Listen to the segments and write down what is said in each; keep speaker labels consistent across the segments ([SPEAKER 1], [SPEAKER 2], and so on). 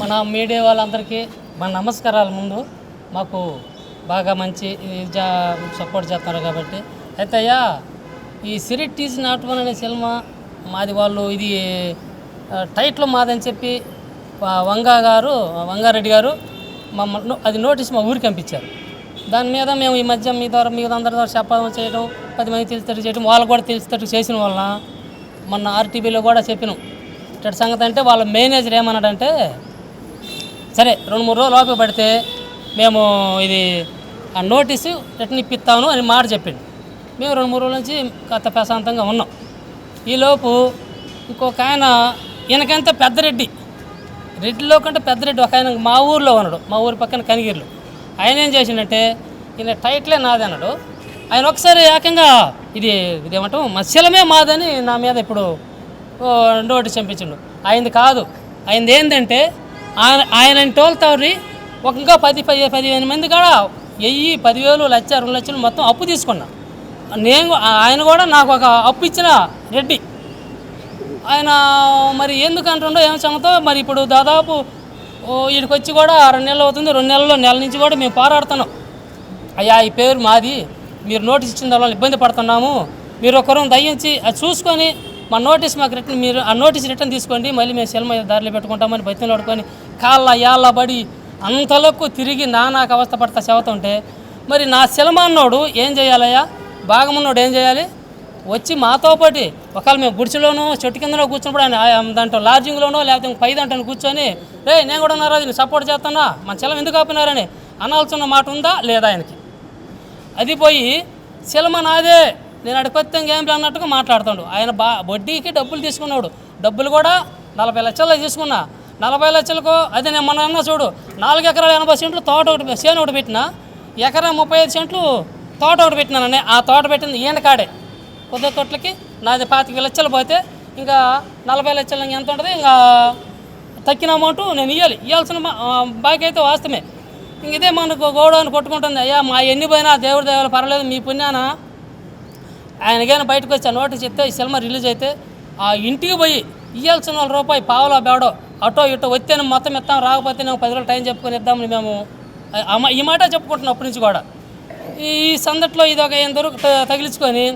[SPEAKER 1] మన మీడియా వాళ్ళందరికీ మన నమస్కారాలు. ముందు మాకు బాగా మంచి సపోర్ట్ చేస్తున్నారు కాబట్టి. అయితే అయ్యా, ఈ సిరిట్ ఈజ్ నాట్ వన్ అనే సినిమా మాది, వాళ్ళు ఇది టైటిల్ మాదని చెప్పి వంగారెడ్డి గారు అది నోటీస్ మా ఊరికి పంపించారు. దాని మీద మేము ఈ మధ్య మీ ద్వారా అందరి ద్వారా చెప్పడం చేయడం, 10 మంది తెలిసేటట్టు చేయడం, వాళ్ళకు కూడా తెలిసేటట్టు చేసిన వలన మొన్న ఆర్టీవీలో కూడా చెప్పినాం. ఇటు సంగతి అంటే వాళ్ళ మేనేజర్ ఏమన్నాడంటే, సరే 2-3 రోజులు ఓపిక పడితే మేము ఇది ఆ నోటీసు రిటర్న్ ఇప్పిస్తాను అని మాట చెప్పింది. మేము 2-3 రోజుల నుంచి కాస్త ప్రశాంతంగా ఉన్నాం. ఈలోపు ఇంకొక ఆయన, ఈయనకంటే రెడ్డిలో కంటే పెద్దరెడ్డి ఒక ఆయన మా ఊరిలో ఉన్నాడు, మా ఊరి పక్కన కనిగిరిలో. ఆయన ఏం చేసిండంటే, ఈయన టైటిలే నాది అన్నాడు. ఆయన ఒకసారి ఏకంగా ఇదేమంటాం మత్స్యలమే మాదని నా మీద ఇప్పుడు నోటీస్ చంపించిండు. ఆయనది కాదు, ఆయనది ఏంటంటే ఆయన తోలుతారి ఒక ఇంకా 10-15 మంది కూడా 1000, 10,000, 1,00,000, 2 లక్షలు మొత్తం అప్పు తీసుకున్నా. ఆయన కూడా నాకు ఒక అప్పు ఇచ్చిన రెడ్డి. ఆయన మరి ఎందుకు అంటుండో ఏం సంగతో మరి ఇప్పుడు దాదాపు వీడికి వచ్చి కూడా 2 నెలలు అవుతుంది. 2 నెలల నుంచి కూడా మేము పోరాడుతున్నాం. అయ్యా, ఈ పేరు మాది, మీరు నోటీస్ ఇచ్చిన దానివల్ల ఇబ్బంది పడుతున్నాము, మీరు ఒకరు దయించి అది చూసుకొని మా నోటీస్ మాకు రిటర్న్, మీరు ఆ నోటీస్ రిటర్న్ తీసుకోండి, మళ్ళీ మేము సినిమా దారిలో పెట్టుకుంటామని బతిని పడుకొని యాళ్ళ పడి అంతలోకి తిరిగి నాకు అవస్థ పడతా చెబుతుంటే, మరి నా సినిమా అన్నోడు ఏం చేయాలయ్యా, భాగమున్నోడు ఏం చేయాలి, వచ్చి మాతో పాటు ఒకవేళ మేము గుడిసెలోనో చెట్టు కిందలో కూర్చున్నప్పుడు ఆయన దాంట్లో లాడ్జింగ్లోనో లేకపోతే పై దాంట్లో కూర్చొని, నేను కూడా ఉన్నారా నేను సపోర్ట్ చేస్తున్నా, మన సెలవు ఎందుకు ఆపినారని అనాల్సిన మాట ఉందా లేదా ఆయనకి? అది పోయి సినిమా నాదే, నేను అడిగితే ఏం అన్నట్టుగా మాట్లాడుతాడు. ఆయన వడ్డీకి డబ్బులు తీసుకున్నాడు. డబ్బులు కూడా 40 లక్షలు తీసుకున్నా. 40 లక్షలకు అది నేను మొన్న అన్నా చూడు, 4 ఎకరాల 80 సెంట్లు తోట ఒకటి చేను ఒకటి పెట్టినా, ఎకరా 35 సెంట్లు తోట ఒకటి పెట్టినానని. ఆ తోట పెట్టింది ఈయన కాడే. 10 కోట్లకి నాది 25 లక్షలు పోతే ఇంకా 40 లక్షలు ఎంత ఉంటుంది, ఇంకా తక్కిన అమౌంట్ నేను ఇవ్వాల్సిన బాకీ అయితే వాస్తవమే. ఇంక ఇదే మనకు గోడౌన్ కొట్టుకుంటుంది. అయ్యా, మా ఎన్ని పోయినా దేవుడి దేవాలు పర్లేదు, మీ పుణ్యాన ఆయనకైనా బయటకు వచ్చి ఆ నోటీస్ చెప్తే ఈ సినిమా రిలీజ్ అయితే ఆ ఇంటికి పోయి ఇవ్వాల్సిన రూపాయి పావులో బేడో అటో ఇటో వచ్చేనే మొత్తం ఇస్తాం, రాకపోతే నేను 10 రోజులు టైం చెప్పుకొని ఇద్దామని మేము ఈ మాట చెప్పుకుంటున్నాం అప్పటి నుంచి కూడా. ఈ సందట్లో ఇది ఒక ఈయన తగిలించుకొని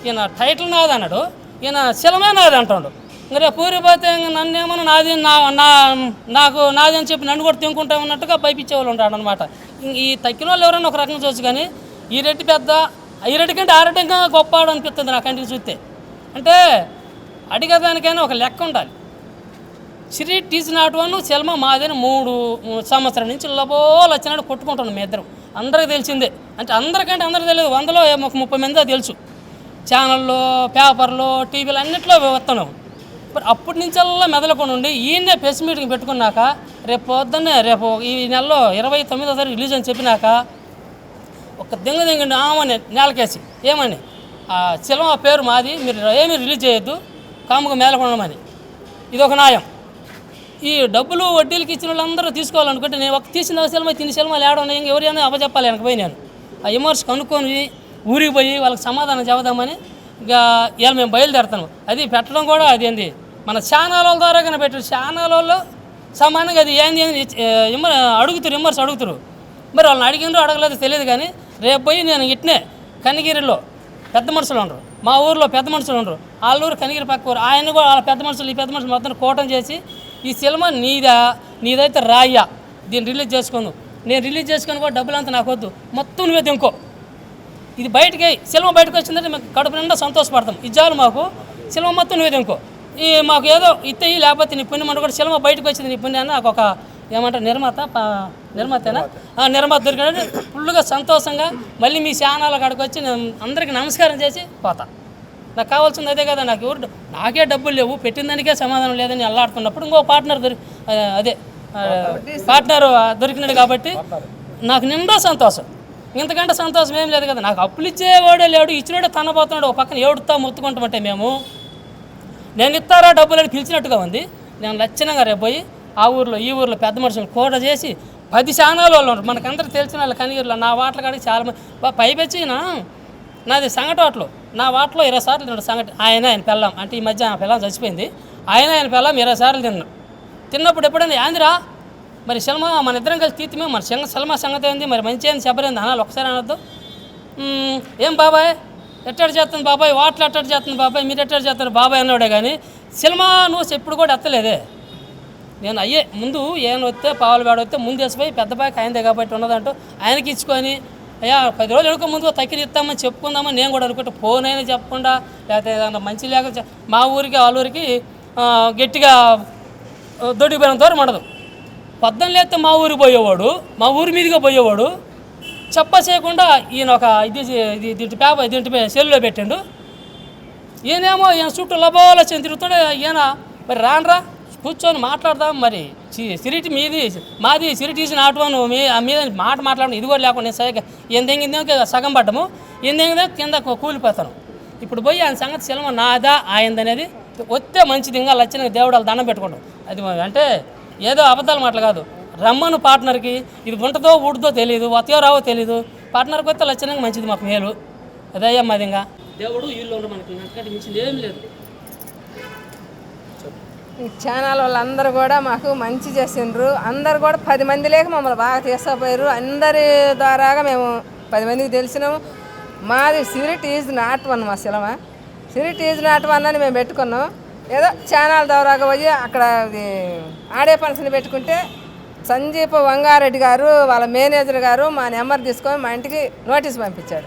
[SPEAKER 1] ఈయన టైటిల్ నాది అన్నాడు, ఈయన సినిమా నాది అంటాడు. ఇంకా పూరిపోతే నన్నేమో నాకు నాది అని చెప్పి నన్ను కూడా తినుకుంటా ఉన్నట్టుగా భయపించేవాళ్ళు ఉంటాడు అనమాట. ఈ తక్కిన వాళ్ళు ఎవరైనా ఒక రకంగా చూసి, కానీ ఈ రెడ్డి పెద్ద, ఈ రెడ్డి కంటే ఆ రెడ్డి ఇంకా గొప్పవాడు అనిపిస్తుంది నా కంటికి చూస్తే. అంటే అడిగేదానికైనా ఒక లెక్క ఉండాలి. సిరిట్ ఈజ్ నాట్ వన్ సినిమా మాదని 3 సంవత్సరాల నుంచి వచ్చినాడు కొట్టుకుంటున్నాం. మీ ఇద్దరం అందరికీ తెలిసిందే. అంటే అందరికంటే అందరికీ తెలియదు, 100లో ఒక 30 మంది తెలుసు. ఛానల్లో, పేపర్లో, టీవీలో అన్నింటిలో వస్తున్నాం. మరి అప్పటి నుంచల్లా మెదలకుండా ఉండి ఈయన్నే ప్రెస్ మీటింగ్ పెట్టుకున్నాక రేపు ఈ నెలలో 29వ తారీఖు రిలీజ్ అని చెప్పినాక ఒక దింగండి ఆమని నేలకేసి ఏమని, ఆ సినిమా పేరు మాది, మీరు ఏమీ రిలీజ్ చేయొద్దు, కాముగా మేలకొండమని. ఇది ఒక న్యాయం. ఈ డబ్బులు వడ్డీలకి ఇచ్చిన వాళ్ళందరూ తీసుకోవాలనుకుంటే నేను ఒక తీసిన సినిమా తిని సినిమాలు ఏడన్నా ఎవరైనా అప్పచెప్పాలి వెనక పోయి నేను ఆ విమర్శ కనుక్కొని ఊరికి పోయి వాళ్ళకి సమాధానం చెబుదామని ఇంకా ఇవాళ మేము బయలుదేరుతాము. అది పెట్టడం కూడా అదేంది మన ఛానల్ ద్వారా కానీ పెట్టారు. ఛానల్ వాళ్ళు సమానంగా అది ఏంది విమర్శ అడుగుతారు. మరి వాళ్ళని అడిగిండ్రు అడగలేదు తెలియదు, కానీ రేపు పోయి నేను ఇట్నే కనిగిరిలో పెద్ద మనుషులు ఉండరు, మా ఊరిలో పెద్ద మనుషులు ఉండరు, వాళ్ళ ఊరు కనిగిరి పక్క ఊరు, ఆయన కూడా వాళ్ళ పెద్ద మనుషులు ఈ పెద్ద మనుషులు మొత్తం కూటం చేసి ఈ సినిమా నీదైతే రాయ్యా, దీన్ని రిలీజ్ చేసుకుందు, నేను రిలీజ్ చేసుకొని కూడా డబ్బులంతా నాకు వద్దు, మొత్తం నువ్వే తినుకో. ఇది బయటకి సినిమా బయటకు వచ్చిందంటే మేము కడుపు నిండా సంతోషపడతాం. ఇజ్జాలు మాకు సినిమా మొత్తం నువ్వే తినుకో, ఈ మాకు ఏదో ఇస్తే లేకపోతే నీ పుణ్యం అని కూడా సినిమా బయటకు వచ్చింది నీ పుణ్యాన్ని నాకు ఒక ఏమంటారు నిర్మాతేనా నిర్మాత దొరికినట్టు ఫుల్గా సంతోషంగా మళ్ళీ మీ ఛానల్ కాడికి వచ్చి నేను అందరికీ నమస్కారం చేసి పోతా. నాకు కావాల్సింది అదే కదా. నాకే డబ్బులు లేవు, పెట్టిన దానికే సమాధానం లేదని అల్లాడుతున్నప్పుడు ఇంకో పార్ట్నర్ దొరికినాడు కాబట్టి నాకు నిండా సంతోషం. ఇంతకంటే సంతోషం ఏం లేదు కదా. నాకు అప్పులు ఇచ్చేవాడే లేడు, ఇచ్చినోడే తనపోతున్నాడు. ఒక పక్కన ఏడుతా మొత్తుకుంటామంటే మేము నేను ఇస్తారా డబ్బులు అని పిలిచినట్టుగా ఉంది. నేను లక్షణంగా రేపు పోయి ఆ ఊర్లో ఈ ఊర్లో పెద్ద మనుషులు కోట చేసి 10 ఛానల్ వాళ్ళు ఉన్నారు మనకందరూ తెలిసిన వాళ్ళు కనిగిరిలో. నా వాటల కాడికి చాలామంది పైపెచ్చి నాది సంగటి వాటలు, నా వాటలో 20 సార్లు తిన్నాడు సంగటి. ఆయన పెళ్ళాం, అంటే ఈ మధ్య ఆ పిల్లం చచ్చిపోయింది, ఆయన పెళ్ళాం 20 సార్లు తిన్నాడు. తిన్నప్పుడు ఎప్పుడైనా యాందిరా మరి సినిమా మన ఇద్దరం కలిసి తీర్తిమే మన సినిమా సంగతి ఏంది మరి మంచి ఏంది చెప్పలేదు అనాలి ఒకసారి అనొద్దు. ఏం బాబాయ్ ఎట్టడి చేస్తుంది బాబాయ్, వాటర్ ఎట్టడి చేస్తుంది బాబాయ్, మీరు ఎట్టడి చేస్తారు బాబాయ్ అన్నాడే కానీ సినిమా నువ్వు ఎప్పుడు కూడా ఎత్తలేదే. నేను అయ్యే ముందు ఏమైనా వస్తే పావులు వేడ వస్తే ముందు వేసిపోయి పెద్ద బాకి ఆయనదే కాబట్టి ఉన్నదంటూ ఆయనకి ఇచ్చుకొని అయ్యా 10 రోజులు ఎడుకో ముందు తక్కిన ఇస్తామని చెప్పుకుందామని నేను కూడా అనుకుంటే ఫోన్ అయినా చెప్పకుండా లేకపోతే ఏదన్నా మంచి లేక మా ఊరికి వాళ్ళ ఊరికి గట్టిగా దొడ్డిపోయిన దూరం ఉండదు. పొద్దున్న లేస్తే మా ఊరికి పోయేవాడు, మా ఊరి మీదుగా పోయేవాడు చెప్ప చేయకుండా ఈయన ఒక దీంటి సెల్లులో పెట్టిండు. ఈయనేమో ఈయన చుట్టూ లబోలో తిరుగుతాడు. ఈయన మరి రానరా కూర్చొని మాట్లాడదాం, మరి సిరిటి మీది మాది సిరిటీసి నాటువాను మీద మాట మాట్లాడడం ఇది కూడా లేకుండా నేను సరిగ్గా ఎందెంగిందే సగం పడ్డము, ఎందెంగిందే కింద కూలిపోతాను. ఇప్పుడు పోయి ఆయన సంగతి సినిమా నాదా ఆయనదనేది వస్తే మంచిది. ఇంకా లచ్చిన దేవుడు వాళ్ళు దండం పెట్టుకుంటాం. అది అంటే ఏదో అబద్ధాలు మాటలు కాదు. రమ్మను పార్ట్నర్కి ఇది ఉంటుందో ఊడుతో తెలియదు, వత్యో రావో తెలీదు. పార్ట్నర్కి వస్తే లచ్చనంగా మంచిది, మాకు మేలు. అదయ్యా మాది. ఇంకా దేవుడు వీళ్ళు ఉండరు మనకి, అంతకంటే మించింది ఏం లేదు.
[SPEAKER 2] ఈ ఛానల్ వాళ్ళందరూ కూడా మాకు మంచి చేసిండ్రు. అందరు కూడా 10 మంది లేక మమ్మల్ని బాగా తీసుకుపోయారు. అందరి ద్వారాగా మేము 10 మందికి తెలిసినాము. మాది సిరిట్ ఈజ్ నాట్ వన్, మా సినిమా సిరిట్ ఈజ్ నాట్ వన్ అని మేము పెట్టుకున్నాం. ఏదో ఛానల్ ద్వారాగా పోయి అక్కడ ఆడే ఫంక్షన్ పెట్టుకుంటే సంజీప్ వంగారెడ్డి గారు వాళ్ళ మేనేజర్ గారు మా నెంబర్ తీసుకొని మా ఇంటికి నోటీస్ పంపించాడు.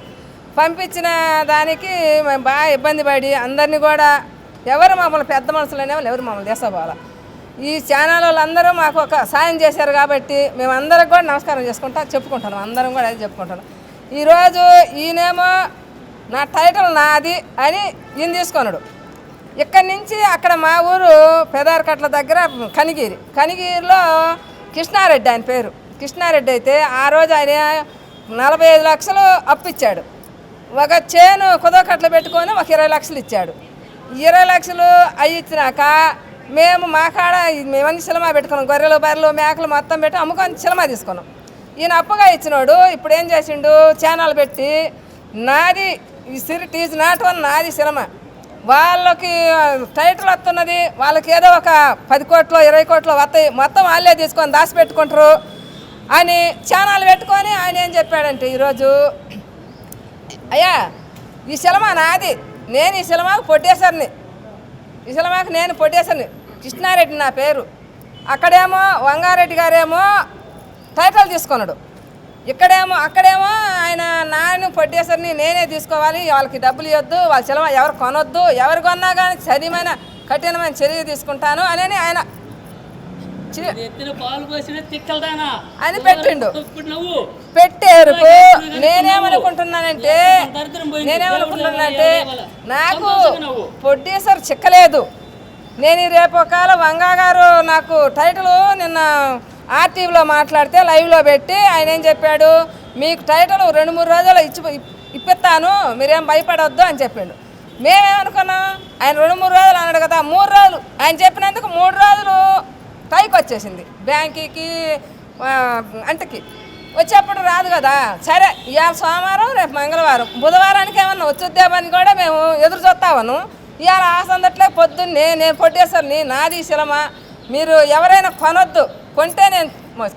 [SPEAKER 2] పంపించిన దానికి మేము బాగా ఇబ్బంది పడి అందరినీ కూడా ఎవరు మమ్మల్ని పెద్ద మనుషులు అనేవాళ్ళు ఎవరు మమ్మల్ని తీసుకోవాలి. ఈ ఛానల్ వాళ్ళందరూ మాకు ఒక సాయం చేశారు కాబట్టి మేము అందరికి కూడా నమస్కారం చెప్పుకుంటాను. అందరం కూడా అది చెప్పుకుంటాను. ఈరోజు ఈయనేమో నా టైటిల్ నాది అని ఈయన తీసుకున్నాడు. ఇక్కడి నుంచి అక్కడ మా ఊరు పెదారకట్ల దగ్గర కనిగిరిలో కృష్ణారెడ్డి ఆయన పేరు. కృష్ణారెడ్డి అయితే ఆ రోజు ఆయన 45 లక్షలు అప్పిచ్చాడు. ఒక చేను కుదోకట్లు పెట్టుకొని ఒక 20 లక్షలు ఇచ్చాడు. 20 లక్షలు అవి ఇచ్చినాక మేము మా కాడ మేమన్నీ సినిమా పెట్టుకున్నాం. గొర్రెలు బర్రెలు మేకలు మొత్తం పెట్టి అమ్ముకొని సినిమా తీసుకున్నాం. ఈయన అప్పుగా ఇచ్చినాడు. ఇప్పుడు ఏం చేసిండు, ఛానల్ పెట్టి నాది ఈ సిరిట్ ఈజ్ నాట్ వన్ నాది సినిమా, వాళ్ళకి టైటిల్ వస్తున్నది, వాళ్ళకి ఏదో ఒక 10 కోట్లు 20 కోట్లు వస్తాయి, మొత్తం వాళ్ళే తీసుకొని దాచిపెట్టుకుంటారు అని ఛానల్ పెట్టుకొని ఆయన ఏం చెప్పాడంటే ఈరోజు, అయ్యా ఈ సినిమా నాది, నేను ఈ సినిమాకు ప్రొడ్యూసర్ని, ఈ సినిమాకి నేను ప్రొడ్యూసర్ని, కృష్ణారెడ్డి నా పేరు. అక్కడేమో వంగారెడ్డి గారేమో టైటిల్ తీసుకున్నాడు. అక్కడేమో ఆయన నాన్న ప్రొడ్యూసర్ని నేనే తీసుకోవాలి, వాళ్ళకి డబ్బులు ఇవ్వద్దు, వాళ్ళ సినిమా ఎవరు కొనొద్దు, ఎవరు కొన్నా కానీ కఠినమైన చర్య తీసుకుంటాను అని ఆయన అని పెట్టిండు. పెట్టారు. నేనేమనుకుంటున్నానంటే నాకు ప్రొడ్యూసర్ చిక్కలేదు. నేను రేపు ఒకవేళ వంగా గారు నాకు టైటిల్ నిన్న ఆర్టీవీలో మాట్లాడితే లైవ్లో పెట్టి ఆయన ఏం చెప్పాడు, మీకు టైటిల్ 2-3 రోజులు ఇప్పిస్తాను, మీరేం భయపడవద్దు అని చెప్పిండు. మేమేమనుకున్నాం, ఆయన 2-3 రోజులు అన్నాడు కదా, 3 రోజులు ఆయన చెప్పినందుకు 3 రోజులు పైకి వచ్చేసింది బ్యాంకుకి అంటకి వచ్చేప్పుడు రాదు కదా. సరే ఇవాళ సోమవారం రేపు మంగళవారం, బుధవారానికి ఏమన్నా వచ్చుద్దామని కూడా మేము ఎదురు చూస్తామను. ఇవాళ ఆ సందట్లో పొద్దున్నే నేను ప్రొడ్యూసర్ని, నాది సినిమా, మీరు ఎవరైనా కొనొద్దు, కొంటే నేను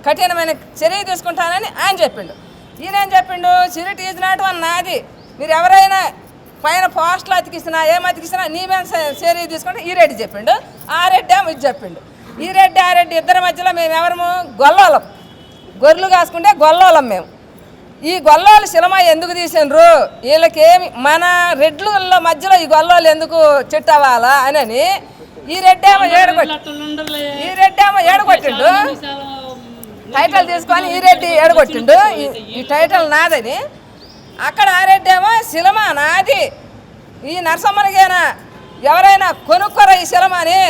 [SPEAKER 2] కఠినమైన చర్య తీసుకుంటానని ఆయన చెప్పిండు. ఈయనేం చెప్పిండు, సిరిట్ ఈజ్ నాట్ వన్ నాది, మీరు ఎవరైనా పైన పోస్టులు అతికిస్తున్నా ఏం అతికిస్తున్నా నీ మీద చర్య తీసుకుంటే ఈ రెడ్డి చెప్పిండు. ఆ రెడ్డి ఏమో ఇది చెప్పిండు. ఈ రెడ్డి ఆ రెడ్డి ఇద్దరి మధ్యలో మేము ఎవరము గొల్లోలం, గొర్రెలు కాసుకుంటే గొల్లోలం మేము. ఈ గొల్లోలు సినిమా ఎందుకు తీసిండ్రు, వీళ్ళకేమి మన రెడ్ల మధ్యలో ఈ గొల్లోలు ఎందుకు చెట్టవాలా అని ఈ రెడ్డి ఏమో ఏడగొట్టిండు. టైటిల్ తీసుకొని ఈ రెడ్డి ఏడగొట్టిండు ఈ టైటిల్ నాదని. అక్కడ ఆ రెడ్డి ఏమో సినిమా నాది, ఈ నరసమ్మనికైనా ఎవరైనా కొనుక్కోరా ఈ సినిమాని,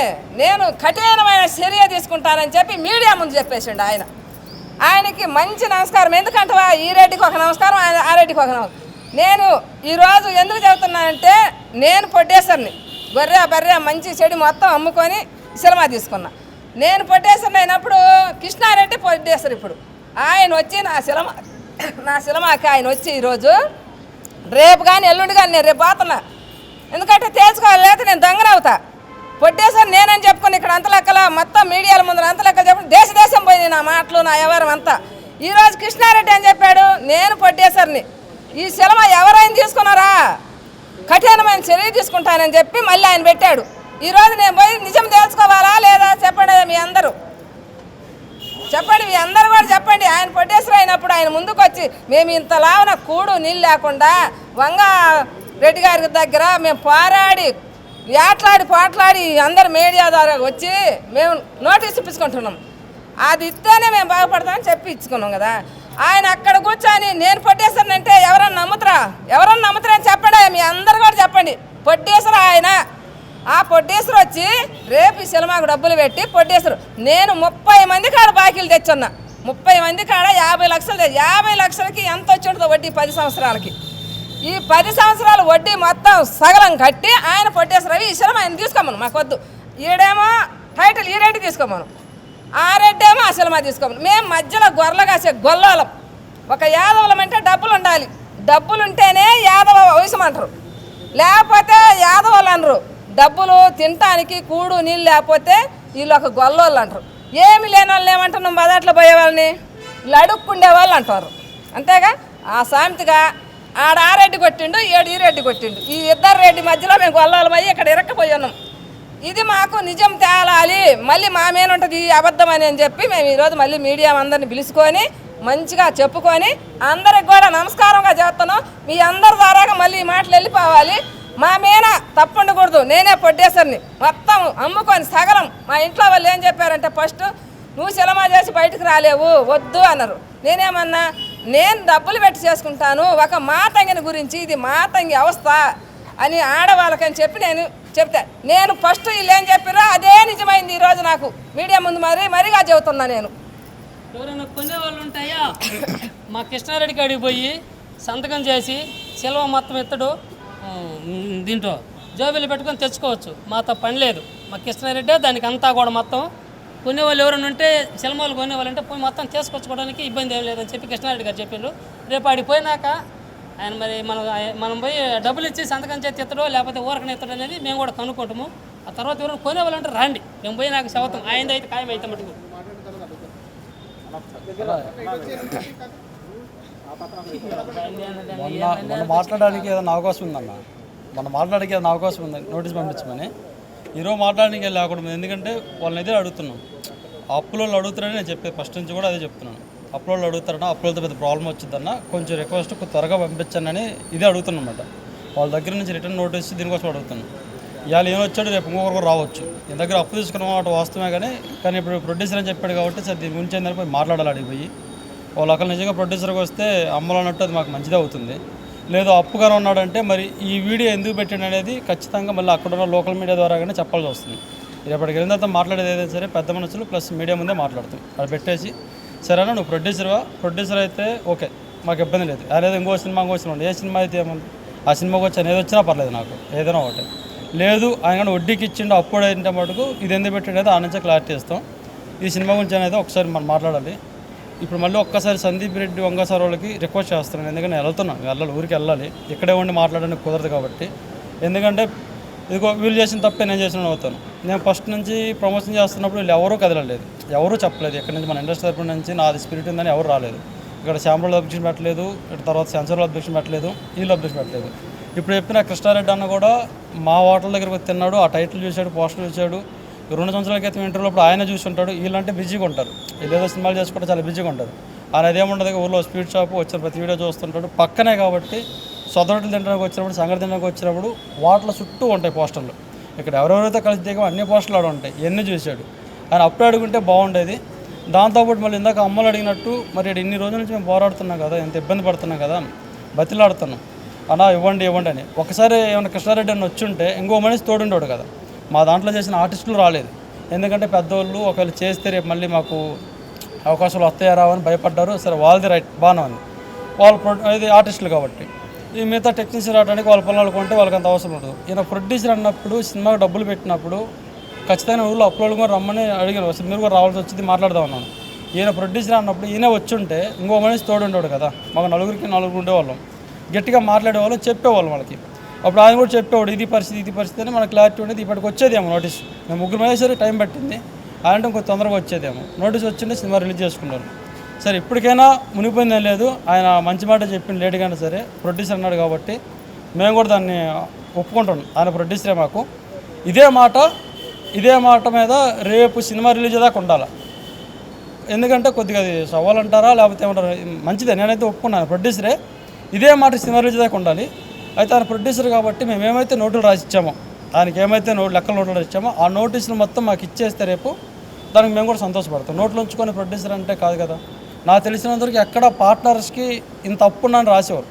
[SPEAKER 2] నేను కఠినమైన చర్య తీసుకుంటానని చెప్పి మీడియా ముందు చెప్పేసిండు. ఆయనకి మంచి నమస్కారం. ఎందుకంటే ఈ రెడ్డికి ఒక నమస్కారం, ఆ రెడ్డికి ఒక నమస్కారం. నేను ఈరోజు ఎందుకు చెబుతున్నానంటే, నేను ప్రొడ్యూసర్ని, గొర్రె బర్రె మంచి చెడు మొత్తం అమ్ముకొని సినిమా తీసుకున్నా. నేను ప్రొడ్యూసర్ని అయినప్పుడు కృష్ణారెడ్డి ప్రొడ్యూసర్. ఇప్పుడు ఆయన వచ్చి నా సినిమాకి ఆయన వచ్చి ఈరోజు రేపు కానీ ఎల్లుండి కానీ నేను రేపు పోతున్నా, ఎందుకంటే తేల్చుకోవాలి, లేకపోతే నేను దొంగనవుతా. పొట్టేసారి నేనని చెప్పుకొని ఇక్కడ అంత లెక్కల మొత్తం మీడియాల ముందు అంత లెక్కలు చెప్పి దేశం పోయింది నా మాటలు నా వ్యవహారం అంతా. ఈరోజు కృష్ణారెడ్డి అని చెప్పాడు నేను పొట్టేసారిని. ఈ సినిమా ఎవరైనా తీసుకున్నారా కఠినమైన చర్య తీసుకుంటానని చెప్పి మళ్ళీ ఆయన పెట్టాడు. ఈరోజు నేను పోయి నిజం తెలుసుకోవాలా లేదా చెప్పండి మీ అందరూ చెప్పండి, మీ అందరూ కూడా చెప్పండి. ఆయన పొట్టేశ్వర అయినప్పుడు ఆయన ముందుకు వచ్చి మేము ఇంత లావున కూడు నీళ్ళు లేకుండా వంగా రెడ్డి గారి దగ్గర మేము పోట్లాడి అందరు మీడియా ద్వారా వచ్చి మేము నోటీస్ ఇప్పించుకుంటున్నాం. అది ఇస్తేనే మేము బాగుపడతామని చెప్పి ఇచ్చుకున్నాం కదా. ఆయన అక్కడ కూర్చొని నేను పొట్టేశ్వరనంటే ఎవరన్నా నమ్ముతారా అని చెప్పండి. మీ అందరు కూడా చెప్పండి. పొట్టేశ్వర ఆయన ఆ పొట్టేశ్వర వచ్చి రేపు ఈ సినిమాకు డబ్బులు పెట్టి పొట్టేశ్వరు నేను 30 మంది కాడ బాకీలు తెచ్చున్నా. 30 మంది కాడ 50 లక్షలు 50 లక్షలకి ఎంత వచ్చి ఉంటుందో వడ్డీ 10 సంవత్సరాలకి. ఈ 10 సంవత్సరాలు వడ్డీ మొత్తం సగలం కట్టి ఆయన పొట్టేశ్వరవి ఈ సినిమా ఆయన తీసుకోమను మాకొద్దు. ఈడేమో టైటిల్ ఈ రెడ్డి తీసుకోమను, ఆ రెడ్డి ఏమో ఆ సినిమా తీసుకోమను. మేము మధ్యలో గొర్రెలు కాసే గొల్లోలం. ఒక యాదవులం అంటే డబ్బులు ఉండాలి. డబ్బులు ఉంటేనే యాదవ వయసం అంటారు, లేకపోతే యాదవులు అనరు. డబ్బులు తినటానికి కూడు నీళ్ళు లేకపోతే వీళ్ళు ఒక గొల్లోళ్ళు అంటారు. ఏమి లేని వాళ్ళు ఏమంటారు నువ్వు బదాట్లో పోయే వాళ్ళని అడుక్కుండే వాళ్ళు అంటారు. అంతేగా ఆ సామెతగా ఆడ ఆ రెడ్డి కొట్టిండు ఈ రెడ్డి కొట్టిండు. ఈ ఇద్దరు రెడ్డి మధ్యలో మేము గొల్లోళ్ళం అయ్యి ఇక్కడ ఇరక్కపోయి ఉన్నాం. ఇది మాకు నిజం తేలాలి, మళ్ళీ మా మీద ఉంటుంది ఈ అబద్ధం అని చెప్పి మేము ఈరోజు మళ్ళీ మీడియా అందరిని పిలుచుకొని మంచిగా చెప్పుకొని అందరికి కూడా నమస్కారంగా చేస్తున్నాం. మీ అందరి ద్వారాగా మళ్ళీ ఈ మాటలు వెళ్ళిపోవాలి. మా మీద తప్పుండకూడదు. నేనే పొట్టేసరిని మొత్తం అమ్ముకొని సగలం. మా ఇంట్లో వాళ్ళు ఏం చెప్పారంటే ఫస్ట్ నువ్వు సినిమా చేసి బయటకు రాలేవు వద్దు అన్నారు. నేనేమన్నా నేను డబ్బులు పెట్టి చేసుకుంటాను ఒక మాతంగిని గురించి, ఇది మాతంగి అవస్థ అని ఆడవాళ్ళకని చెప్పి నేను చెప్తా. నేను ఫస్ట్ వీళ్ళు ఏం చెప్పారో అదే నిజమైంది. ఈరోజు నాకు మీడియా ముందు మరిగా చెబుతున్నా. నేను
[SPEAKER 1] ఎవరైనా కొనేవాళ్ళు ఉంటాయా మా కృష్ణారెడ్డి కాడికి పోయి సంతకం చేసి సెలవు మొత్తం ఎత్తడు దీంట్లో జోబీలు పెట్టుకొని తెచ్చుకోవచ్చు. మాతో పని లేదు. మా కృష్ణారెడ్డి దానికి అంతా కూడా మొత్తం కొనేవాళ్ళు ఎవరైనా ఉంటే సినిమాలు కొనేవాళ్ళు అంటే పోయి మొత్తం తీసుకొచ్చుకోవడానికి ఇబ్బంది ఏం లేదని చెప్పి కృష్ణారెడ్డి గారు చెప్పిండ్రు. రేపు ఆడికి పోయినాక ఆయన మరి మనం పోయి డబ్బులు ఇచ్చి సంతకం చేసి ఎత్తడో లేకపోతే ఊరకనే ఎత్తడం అనేది మేము కూడా కనుక్కుంటాము. ఆ తర్వాత ఎవరైనా కొనేవాళ్ళు అంటే రండి, మేము పోయి నాకు శవతం ఆయనది అయితే ఖాయం అయితే మటుకు.
[SPEAKER 3] మొన్న మాట్లాడడానికి ఏదైనా అవకాశం ఉందన్న, ఏదైనా అవకాశం ఉంది నోటీస్ పంపించమని. ఈరోజు మాట్లాడడానికి లేకుండా, ఎందుకంటే వాళ్ళని ఎదురు అడుగుతున్నాం. అప్పులో అడుగుతారని నేను చెప్పేది ఫస్ట్ నుంచి కూడా అదే చెప్తున్నాను. అప్పులో అడుగుతారన్నా అప్పులతో పెద్ద ప్రాబ్లం వచ్చిందన్న కొంచెం రిక్వెస్ట్ త్వరగా పంపించండి ఇదే అడుగుతున్నాం అన్నమాట. వాళ్ళ దగ్గర నుంచి రిటర్న్ నోటీస్ దీనికోసం అడుగుతున్నాం. ఇవాళ ఏమొచ్చాడు రేపు ఇంకొకరు కూడా రావచ్చు. ఈ దగ్గర అప్పు తీసుకున్న మాట వాస్తవమే కానీ ఇప్పుడు ప్రొడ్యూసర్ అని చెప్పాడు కాబట్టి సార్ దీని గురించి ఏంటంటే పోయి మాట్లాడాలి అడిగిపోయి. వాళ్ళు అక్కడ నిజంగా ప్రొడ్యూసర్కి వస్తే అమ్మాలన్నట్టు అది మాకు మంచిదే అవుతుంది. లేదు అప్పుగానే ఉన్నాడంటే మరి ఈ వీడియో ఎందుకు పెట్టాడు అనేది ఖచ్చితంగా మళ్ళీ అక్కడ ఉన్న లోకల్ మీడియా ద్వారాగానే చెప్పాల్సి వస్తుంది. రేపటికి వెళ్ళిన తర్వాత మాట్లాడేది ఏదైతే సరే పెద్ద మనుషులు ప్లస్ మీడియా ముందే మాట్లాడుతాం. అది పెట్టేసి సరేనా నువ్వు ప్రొడ్యూసర్ అయితే ఓకే మాకు ఇబ్బంది లేదు, లేదా ఇంకో సినిమా ఏ సినిమా అయితే ఏమన్నా ఆ సినిమాకి వచ్చి అనేది వచ్చినా పర్లేదు నాకు ఏదైనా ఒకటి. లేదు ఆయన వడ్డీకి ఇచ్చిండు అప్పుడు ఏంటంటే మటుకు ఇది ఎందుకు పెట్టాడో ఆ నుంచే క్లారిటీ ఇస్తాం. ఈ సినిమా గురించి అనేది ఒకసారి మనం మాట్లాడాలి. ఇప్పుడు మళ్ళీ ఒక్కసారి సందీప్ రెడ్డి వంగ సార్ వాళ్ళకి రిక్వెస్ట్ చేస్తున్నాను, ఎందుకంటే నేను వెళ్ళాలి ఊరికి వెళ్ళాలి, ఇక్కడే ఉండి మాట్లాడడానికి కుదరదు కాబట్టి. ఎందుకంటే ఇదిగో వీళ్ళు చేసిన తప్పే నేను చేసిన అవుతాను. నేను ఫస్ట్ నుంచి ప్రమోషన్ చేస్తున్నప్పుడు వీళ్ళు ఎవరూ కదలలేదు, ఎవరూ చెప్పలేదు. ఇక్కడ నుంచి మన ఇండస్ట్రీ తరపు నుంచి నాది స్పిరిట్ ఉందని ఎవరు రాలేదు. ఇక్కడ శాంపుల్ అబ్జెక్షన్ పెట్టలేదు, ఇక్కడ తర్వాత సెన్సర్ అబ్జెక్షన్ పెట్టలేదు, వీళ్ళు అబ్జెక్షన్ పెట్టలేదు. ఇప్పుడు చెప్పిన కృష్ణారెడ్డి అన్న కూడా మా హోటల్ దగ్గరకు తిన్నాడు, ఆ టైటిల్ చూశాడు, పోస్టర్ చూశాడు. 2 సంవత్సరాల క్రితం ఇంటర్వ్యూలో ఆయన చూసి ఉంటాడు. వీళ్ళంటే బిజీగా ఉంటారు, వీళ్ళేదో సినిమాలు చేసుకుంటే చాలా బిజీగా ఉంటారు. ఆయన అదేముండదు ఊళ్ళో స్పీడ్ షాప్ వచ్చిన ప్రతి వీడియో చూస్తుంటాడు. పక్కనే కాబట్టి సొదరట్లు తినడానికి వచ్చినప్పుడు సంగతి తినడానికి వచ్చినప్పుడు వాటిలో చుట్టూ ఉంటాయి పోస్టర్లు. ఇక్కడ ఎవరెవరైతే కలిసి దిగో అన్ని పోస్టర్లు ఆడ ఉంటాయి. ఇవన్నీ చూశాడు. ఆయన అప్పుడు అడుగుంటే బాగుండేది. దాంతోపాటు మళ్ళీ ఇందాక అమ్మలు అడిగినట్టు మరి ఇన్ని రోజుల నుంచి మేము పోరాడుతున్నాం కదా, ఎంత ఇబ్బంది పడుతున్నాం కదా, బతిలాడుతున్నాం అలా ఇవ్వండి అని. ఒకసారి ఏమైనా కృష్ణారెడ్డి అని వచ్చుంటే ఇంకో మనిషి తోడుండేవాడు కదా. మా దాంట్లో చేసిన ఆర్టిస్టులు రాలేదు, ఎందుకంటే పెద్దవాళ్ళు ఒకవేళ చేస్తే రేపు మళ్ళీ మాకు అవకాశాలు వస్తాయా రావని భయపడ్డారు. సరే వాళ్ళది రైట్ బాగానే ఉంది, వాళ్ళు ఇది ఆర్టిస్టులు కాబట్టి. ఈ మిగతా టెక్నీషియన్ రావడానికి వాళ్ళ పనులు కొంటే వాళ్ళకి అంత అవసరం ఉండదు. ఈయన ప్రొడ్యూసర్ అన్నప్పుడు సినిమాకి డబ్బులు పెట్టినప్పుడు ఖచ్చితంగా ఊళ్ళో అప్లోడ్ కూడా రమ్మని అడిగాను, మీరు కూడా రావాల్సి వచ్చింది మాట్లాడదాం అన్నాను. ఈయన ప్రొడ్యూసర్ అన్నప్పుడు ఈయన వచ్చి ఉంటే ఇంకో మనిషి తోడు ఉండేవాడు కదా. మాకు నలుగురికి ఉండేవాళ్ళం, గట్టిగా మాట్లాడేవాళ్ళం, చెప్పేవాళ్ళం వాళ్ళకి. అప్పుడు ఆయన కూడా చెప్పేవాడు ఇది పరిస్థితి అని మనకు క్లారిటీ ఉండేది. ఇప్పటికి వచ్చేదేమో నోటీస్. మేము ముగ్గురు వేసరి టైం పట్టింది, ఆయన కొంచెం తొందరగా వచ్చేదేమో. నోటీస్ వచ్చింటే సినిమా రిలీజ్ చేసుకున్నారు. సరే ఇప్పటికైనా మునిగిపోయిందేం లేదు, ఆయన మంచి మాట చెప్పింది లేటుగానే సరే, ప్రొడ్యూసర్ అన్నాడు కాబట్టి మేము కూడా దాన్ని ఒప్పుకుంటాం. ఆయన ప్రొడ్యూసరే మాకు. ఇదే మాట మీద రేపు సినిమా రిలీజ్ దాకా ఉండాలి. ఎందుకంటే కొద్దిగా అది సవాల్ అంటారా లేకపోతే ఏమంటారు, మంచిదే, నేనైతే ఒప్పుకున్నాను. ప్రొడ్యూసరే ఇదే మాట సినిమా రిలీజ్ దాకా ఉండాలి. అయితే ఆయన ప్రొడ్యూసర్ కాబట్టి మేము ఏమైతే నోటులు రాసిచ్చామో, ఆయనకి ఏమైతే లెక్కల నోటులు రాసిచ్చామో ఆ నోటీసులు మొత్తం మాకు ఇచ్చేస్తే రేపు దానికి మేము కూడా సంతోషపడతాం. నోట్లు ఉంచుకొని ప్రొడ్యూసర్ అంటే కాదు కదా. నాకు తెలిసినంతవరకు ఎక్కడ పార్ట్నర్స్కి ఇంత అప్పున్నాను రాసేవారు.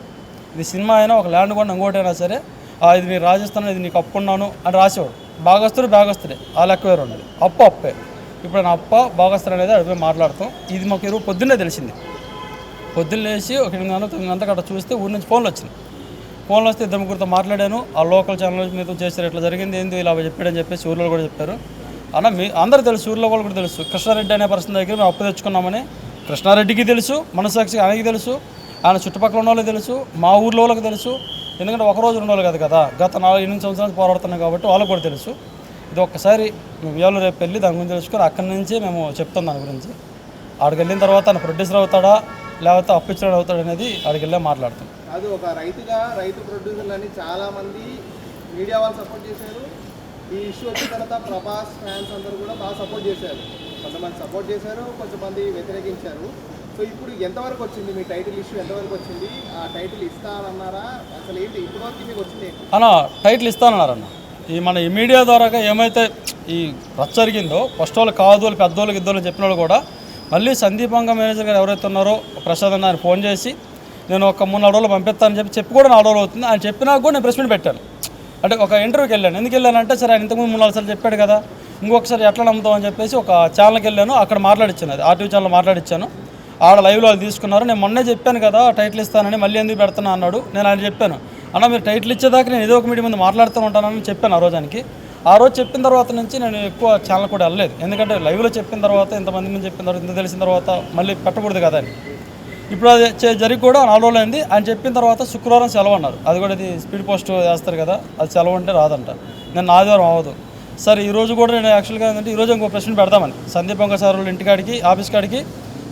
[SPEAKER 3] ఇది సినిమా అయినా ఒక ల్యాండ్ కూడా ఇంకోటైనా సరే, ఇది మీరు రాజస్థాన్, ఇది నీకు అప్పున్నాను అని రాసేవాడు. భాగస్తుడే ఆ లెక్క వేరు ఉండేది. అప్పే. ఇప్పుడు నా భాగస్తుడు అనేది అడిపై మాట్లాడతాం. ఇది మాకు ఈరోజు పొద్దున్నే తెలిసింది. పొద్దున్న లేచి ఒక 8 గంటల చూస్తే ఊరి నుంచి ఫోన్లు వచ్చినాయి. ఫోన్లు వస్తే 2-3 మాట్లాడాను. ఆ లోకల్ ఛానల్ మీతో చేశారు, ఇట్లా జరిగింది, ఏంది ఇలా చెప్పాడని చెప్పేసి ఊర్లో కూడా చెప్పారు. అన్న అందరూ తెలుసు, ఊర్లో వాళ్ళు కూడా తెలుసు. కృష్ణారెడ్డి అనే పర్సన్ దగ్గర మేము అప్పు తెచ్చుకున్నామని కృష్ణారెడ్డికి తెలుసు, మనసాక్షికి ఆయనకి తెలుసు, ఆయన చుట్టుపక్కల ఉన్న వాళ్ళకి తెలుసు, మా ఊర్లో వాళ్ళకి తెలుసు. ఎందుకంటే ఒకరోజు 2 రోజులు కాదు కదా, గత 4-8 సంవత్సరాలు పోరాడుతున్నాం కాబట్టి వాళ్ళకి కూడా తెలుసు. ఇది ఒక్కసారి మేము ఇవాళ రేపు వెళ్ళి దాని గురించి తెలుసుకొని అక్కడి నుంచి మేము చెప్తాం దాని గురించి. ఆడికి వెళ్ళిన తర్వాత ఆయన ప్రొడ్యూసర్ అవుతాడా లేకపోతే అప్పు ఇచ్చిన అవుతాడు అనేది ఆడికి వెళ్ళే మాట్లాడతాం.
[SPEAKER 4] అది ఒక రైతు ప్రొడ్యూసర్లని చాలామంది మీడియా వాళ్ళు సపోర్ట్ చేశారు. ఈ ఇష్యూ వచ్చిన తర్వాత ప్రభాస్ ఫ్యాన్స్ అందరూ కూడా బాగా సపోర్ట్ చేశారు. కొంతమంది సపోర్ట్ చేశారు, కొంతమంది వ్యతిరేకించారు. సో ఇప్పుడు ఎంతవరకు వచ్చింది మీ టైటిల్ ఇష్యూ, ఎంతవరకు వచ్చింది? ఆ టైటిల్ ఇస్తానన్నారా? అసలు ఏంటి ఇప్పటివరకు మీకు వచ్చింది?
[SPEAKER 3] అన్న టైటిల్ ఇస్తానన్నారన్న. మన ఈ మీడియా ద్వారా ఏమైతే ఈ రచ్చ జరిగిందో ఫస్ట్ వాళ్ళు కాదు, వాళ్ళు పెద్దోళ్ళకి ఇద్దరు చెప్పిన వాళ్ళు కూడా మళ్ళీ సందీపంగా మేనేజర్ గారు ఎవరైతే ఉన్నారో ప్రసాద్ అన్న ఆయన ఫోన్ చేసి నేను ఒక 3-4 రోజులు పంపిస్తానని చెప్పి కూడా 4 రోజులు అవుతుంది. ఆయన చెప్పినా కూడా నేను ప్రెస్ మీట్ పెట్టాను. అంటే ఒక ఇంటర్వ్యూకి వెళ్ళాను. ఎందుకు వెళ్ళానంటే సరే ఆయన ఇంతకుముందు 3-4 సార్లు చెప్పాడు కదా, ఇంకొకసారి ఎట్లా నమ్ముతాం అని చెప్పేసి ఒక ఛానల్కి వెళ్ళాను. అక్కడ మాట్లాడిచ్చాను, అది ఆర్టీవీ ఛానల్ మాట్లాడిచ్చాను. ఆడ లైవ్లో వాళ్ళు తీసుకున్నారు. నేను మొన్నే చెప్పాను కదా టైటిల్ ఇస్తానని, మళ్ళీ ఎందుకు పెడుతున్నా అన్నాడు. నేను ఆయన చెప్పాను, అన్న మీరు టైటిల్ ఇచ్చేదాకా నేను ఏదో ఒక మీడియా ముందు మాట్లాడుతూ ఉంటానని చెప్పాను ఆ రోజానికి. ఆ రోజు చెప్పిన తర్వాత నుంచి నేను ఎక్కువ ఛానల్ కూడా వెళ్ళలేదు. ఎందుకంటే లైవ్లో చెప్పిన తర్వాత ఇంతమంది ముందు చెప్పిన తర్వాత ఇంత తెలిసిన తర్వాత మళ్ళీ పెట్టకూడదు కదా అని. ఇప్పుడు అది జరిగి కూడా 4 రోజులు అయింది. ఆయన చెప్పిన తర్వాత శుక్రవారం సెలవు అన్నారు. అది కూడా ఇది స్పీడ్ పోస్ట్ వేస్తారు కదా, అది సెలవు అంటే రాదంట. నేను ఆదివారం అవ్వదు. సరే ఈరోజు కూడా నేను యాక్చువల్గా ఏంటంటే ఈరోజు ఇంకో ప్రశ్న పెడదామని సందీప్ వంగ సార్ వాళ్ళ ఇంటికాడికి, ఆఫీస్ కాడికి,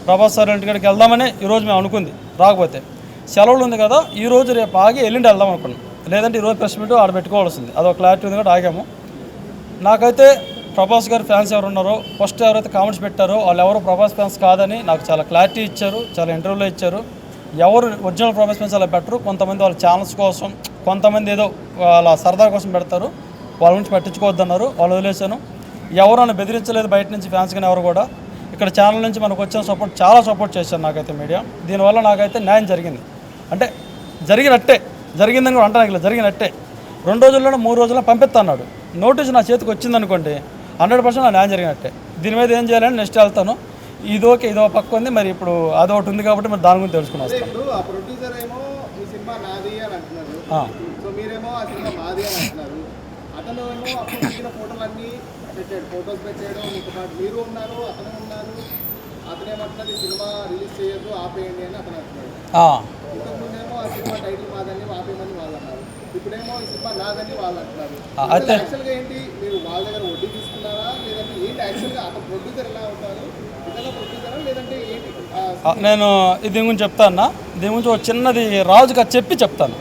[SPEAKER 3] ప్రభాస్ సార్ ఇంటికాడికి వెళ్దామని ఈరోజు మేము అనుకుంది. రాకపోతే సెలవులు ఉంది కదా, ఈరోజు రేపు ఆగి ఎల్లుండి వెళ్దాం అనుకున్నాం. లేదంటే ఈరోజు ప్రెస్ మీట్ ఆడ పెట్టుకోవాల్సింది. అదొక క్లారిటీ ఉంది కూడా ఆగాము. నాకైతే ప్రభాస్ గారి ఫ్యాన్స్ ఎవరు ఉన్నారో, ఫస్ట్ ఎవరైతే కామెంట్స్ పెట్టారో వాళ్ళు ఎవరు ప్రభాస్ ఫ్యాన్స్ కాదని నాకు చాలా క్లారిటీ ఇచ్చారు, చాలా ఇంటర్వ్యూలో ఇచ్చారు. ఎవరు ఒరిజినల్ ప్రభాస్ ఫ్యాన్స్ అలా పెట్టరు. కొంతమంది వాళ్ళ ఛానల్స్ కోసం, కొంతమంది ఏదో వాళ్ళ సరదా కోసం పెడతారు. వాళ్ళ నుంచి పట్టించుకోవద్దన్నారు, వాళ్ళు వదిలేశాను. ఎవరు నన్ను బెదిరించలేదు బయట నుంచి ఫ్యాన్స్ కానీ ఎవరు కూడా. ఇక్కడ ఛానల్ నుంచి మనకు వచ్చిన సపోర్ట్ చాలా సపోర్ట్ చేశాను నాకైతే మీడియా. దీనివల్ల నాకైతే న్యాయం జరిగింది. అంటే జరిగిందని కూడా అంటాను, ఇలా జరిగినట్టే. 2 రోజుల్లోనే 3 రోజుల్లో పంపిస్తా అన్నాడు. నోటీసు నా చేతికి వచ్చిందనుకోండి 100% నా న్యాయం జరిగినట్టే. దీని మీద ఏం చేయాలని నెక్స్ట్ వెళ్తాను. ఇదో పక్క ఉంది, మరి ఇప్పుడు అదొకటి ఉంది కాబట్టి మరి దాని గురించి తెలుసుకుని వస్తాను.
[SPEAKER 4] ఇప్పుడు ఆ ప్రొడ్యూసర్ ఏమో ఈ సినిమా నాది అని అంటున్నారు, సో మీరేమో ఆ సినిమా మాది అని అంటున్నారు. అతను ఏమో అప్పుడు దిగిన ఫోటోలన్నీ పెట్టాడు, ఫొటోస్ పెట్టాడు, మీకు మీరు ఉన్నారు, అతను ఉన్నారు. అతనేమంటున్నది సినిమా రిలీజ్ చేయొద్దు, ఆపేయండి అని అతను అంటున్నాడు. ఇంతకుముందేమో ఆ సినిమా టైటిల్ మాదని ఆపేయమని వాళ్ళు అన్నారు. ఇప్పుడేమో ఈ సినిమా నాదని వాళ్ళు అంటున్నారు. యాక్చువల్గా ఏంటి, మీరు వాళ్ళ దగ్గర వడ్డీ తీసుకున్నారా లేదంటే ఏంటి? యాక్చువల్గా అతను ప్రొడ్యూసర్ ఎలా అవుతారు, నిజంగా ప్రొడ్యూసరా లేదంటే ఏంటి?
[SPEAKER 3] నేను దీని గురించి చెప్తాను. దీని గురించి ఒక చిన్నది రాజుగా చెప్తాను.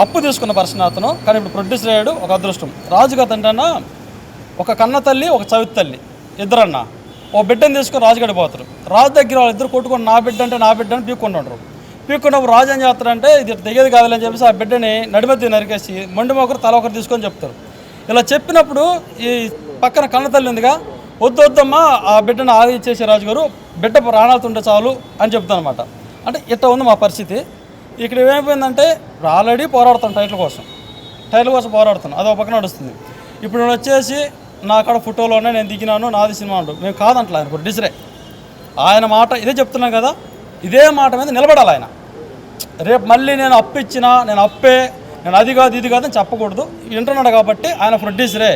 [SPEAKER 3] అప్పు తీసుకున్న పర్సన్ అతను, కానీ ఇప్పుడు ప్రొడ్యూసర్ అయ్యాడు. ఒక అదృష్టం. రాజుగారు అంటే ఒక కన్న తల్లి, ఒక చవితి తల్లి, ఇద్దరన్న ఓ బిడ్డను తీసుకొని రాజుగడి పోతారు. రాజు దగ్గర వాళ్ళిద్దరు కొట్టుకొని నా బిడ్డ అని పీక్కుంటుంటారు. పీక్కున్నప్పుడు రాజు ఏం చేస్తారంటే ఇది తెగేది కాదని చెప్పేసి ఆ బిడ్డని నడిమధ్య నరికేసి మొండి మొక్కరు తల ఒకరు తీసుకొని చెప్తారు. ఇలా చెప్పినప్పుడు ఈ పక్కన కన్న తల్లి ఉందిగా, వద్దమ్మా ఆ బిడ్డను ఆగి ఇచ్చేసి రాజుగారు, బిడ్డ ప్రాణాలతుంటే చాలు అని చెప్తానమాట. అంటే ఇట్లా ఉంది మా పరిస్థితి. ఇక్కడ ఏమైపోయిందంటే ఆల్రెడీ పోరాడుతాను టైటిల్ కోసం పోరాడుతాను, అదొక పక్కన నడుస్తుంది. ఇప్పుడు నేను వచ్చేసి నా కాడ ఫోటోలోనే నేను దిగినాను, నాది సినిమా అంటూ మేము కాదంటలే. ఆయన ప్రొడ్యూసరే, ఆయన మాట ఇదే చెప్తున్నాను కదా, ఇదే మాట మీద నిలబడాలి ఆయన. రేపు మళ్ళీ నేను అప్పు ఇచ్చినా నేను అది కాదు ఇది కాదు అని చెప్పకూడదు. వింటున్నాడు కాబట్టి ఆయన ప్రొడ్యూసరే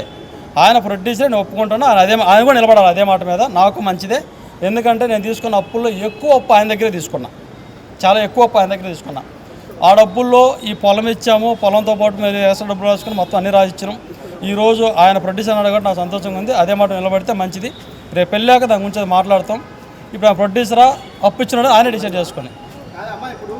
[SPEAKER 3] నేను ఒప్పుకుంటున్నా. ఆయన కూడా నిలబడాలి అదే మాట మీద. నాకు మంచిదే, ఎందుకంటే నేను తీసుకున్న అప్పుల్లో ఎక్కువ అప్పు ఆయన దగ్గరే తీసుకున్నా, చాలా ఎక్కువ అప్పు ఆయన దగ్గర తీసుకున్నా. ఆ డబ్బుల్లో ఈ పొలం ఇచ్చాము, పొలంతో పాటు మేము వేసే డబ్బులు రాసుకొని మొత్తం అన్ని రాసిచ్చినాం. ఈరోజు ఆయన ప్రొడ్యూసర్ అడగడం నాకు సంతోషంగా ఉంది. అదే మాట నిలబడితే మంచిది. రేపు వెళ్ళాక దాని గురించి మాట్లాడతాం. ఇప్పుడు ఆ ప్రొడ్యూసరా అప్పు ఇచ్చినాడు ఆయన డిసైడ్ చేసుకొని.
[SPEAKER 4] కాదమ్మా, ఇప్పుడు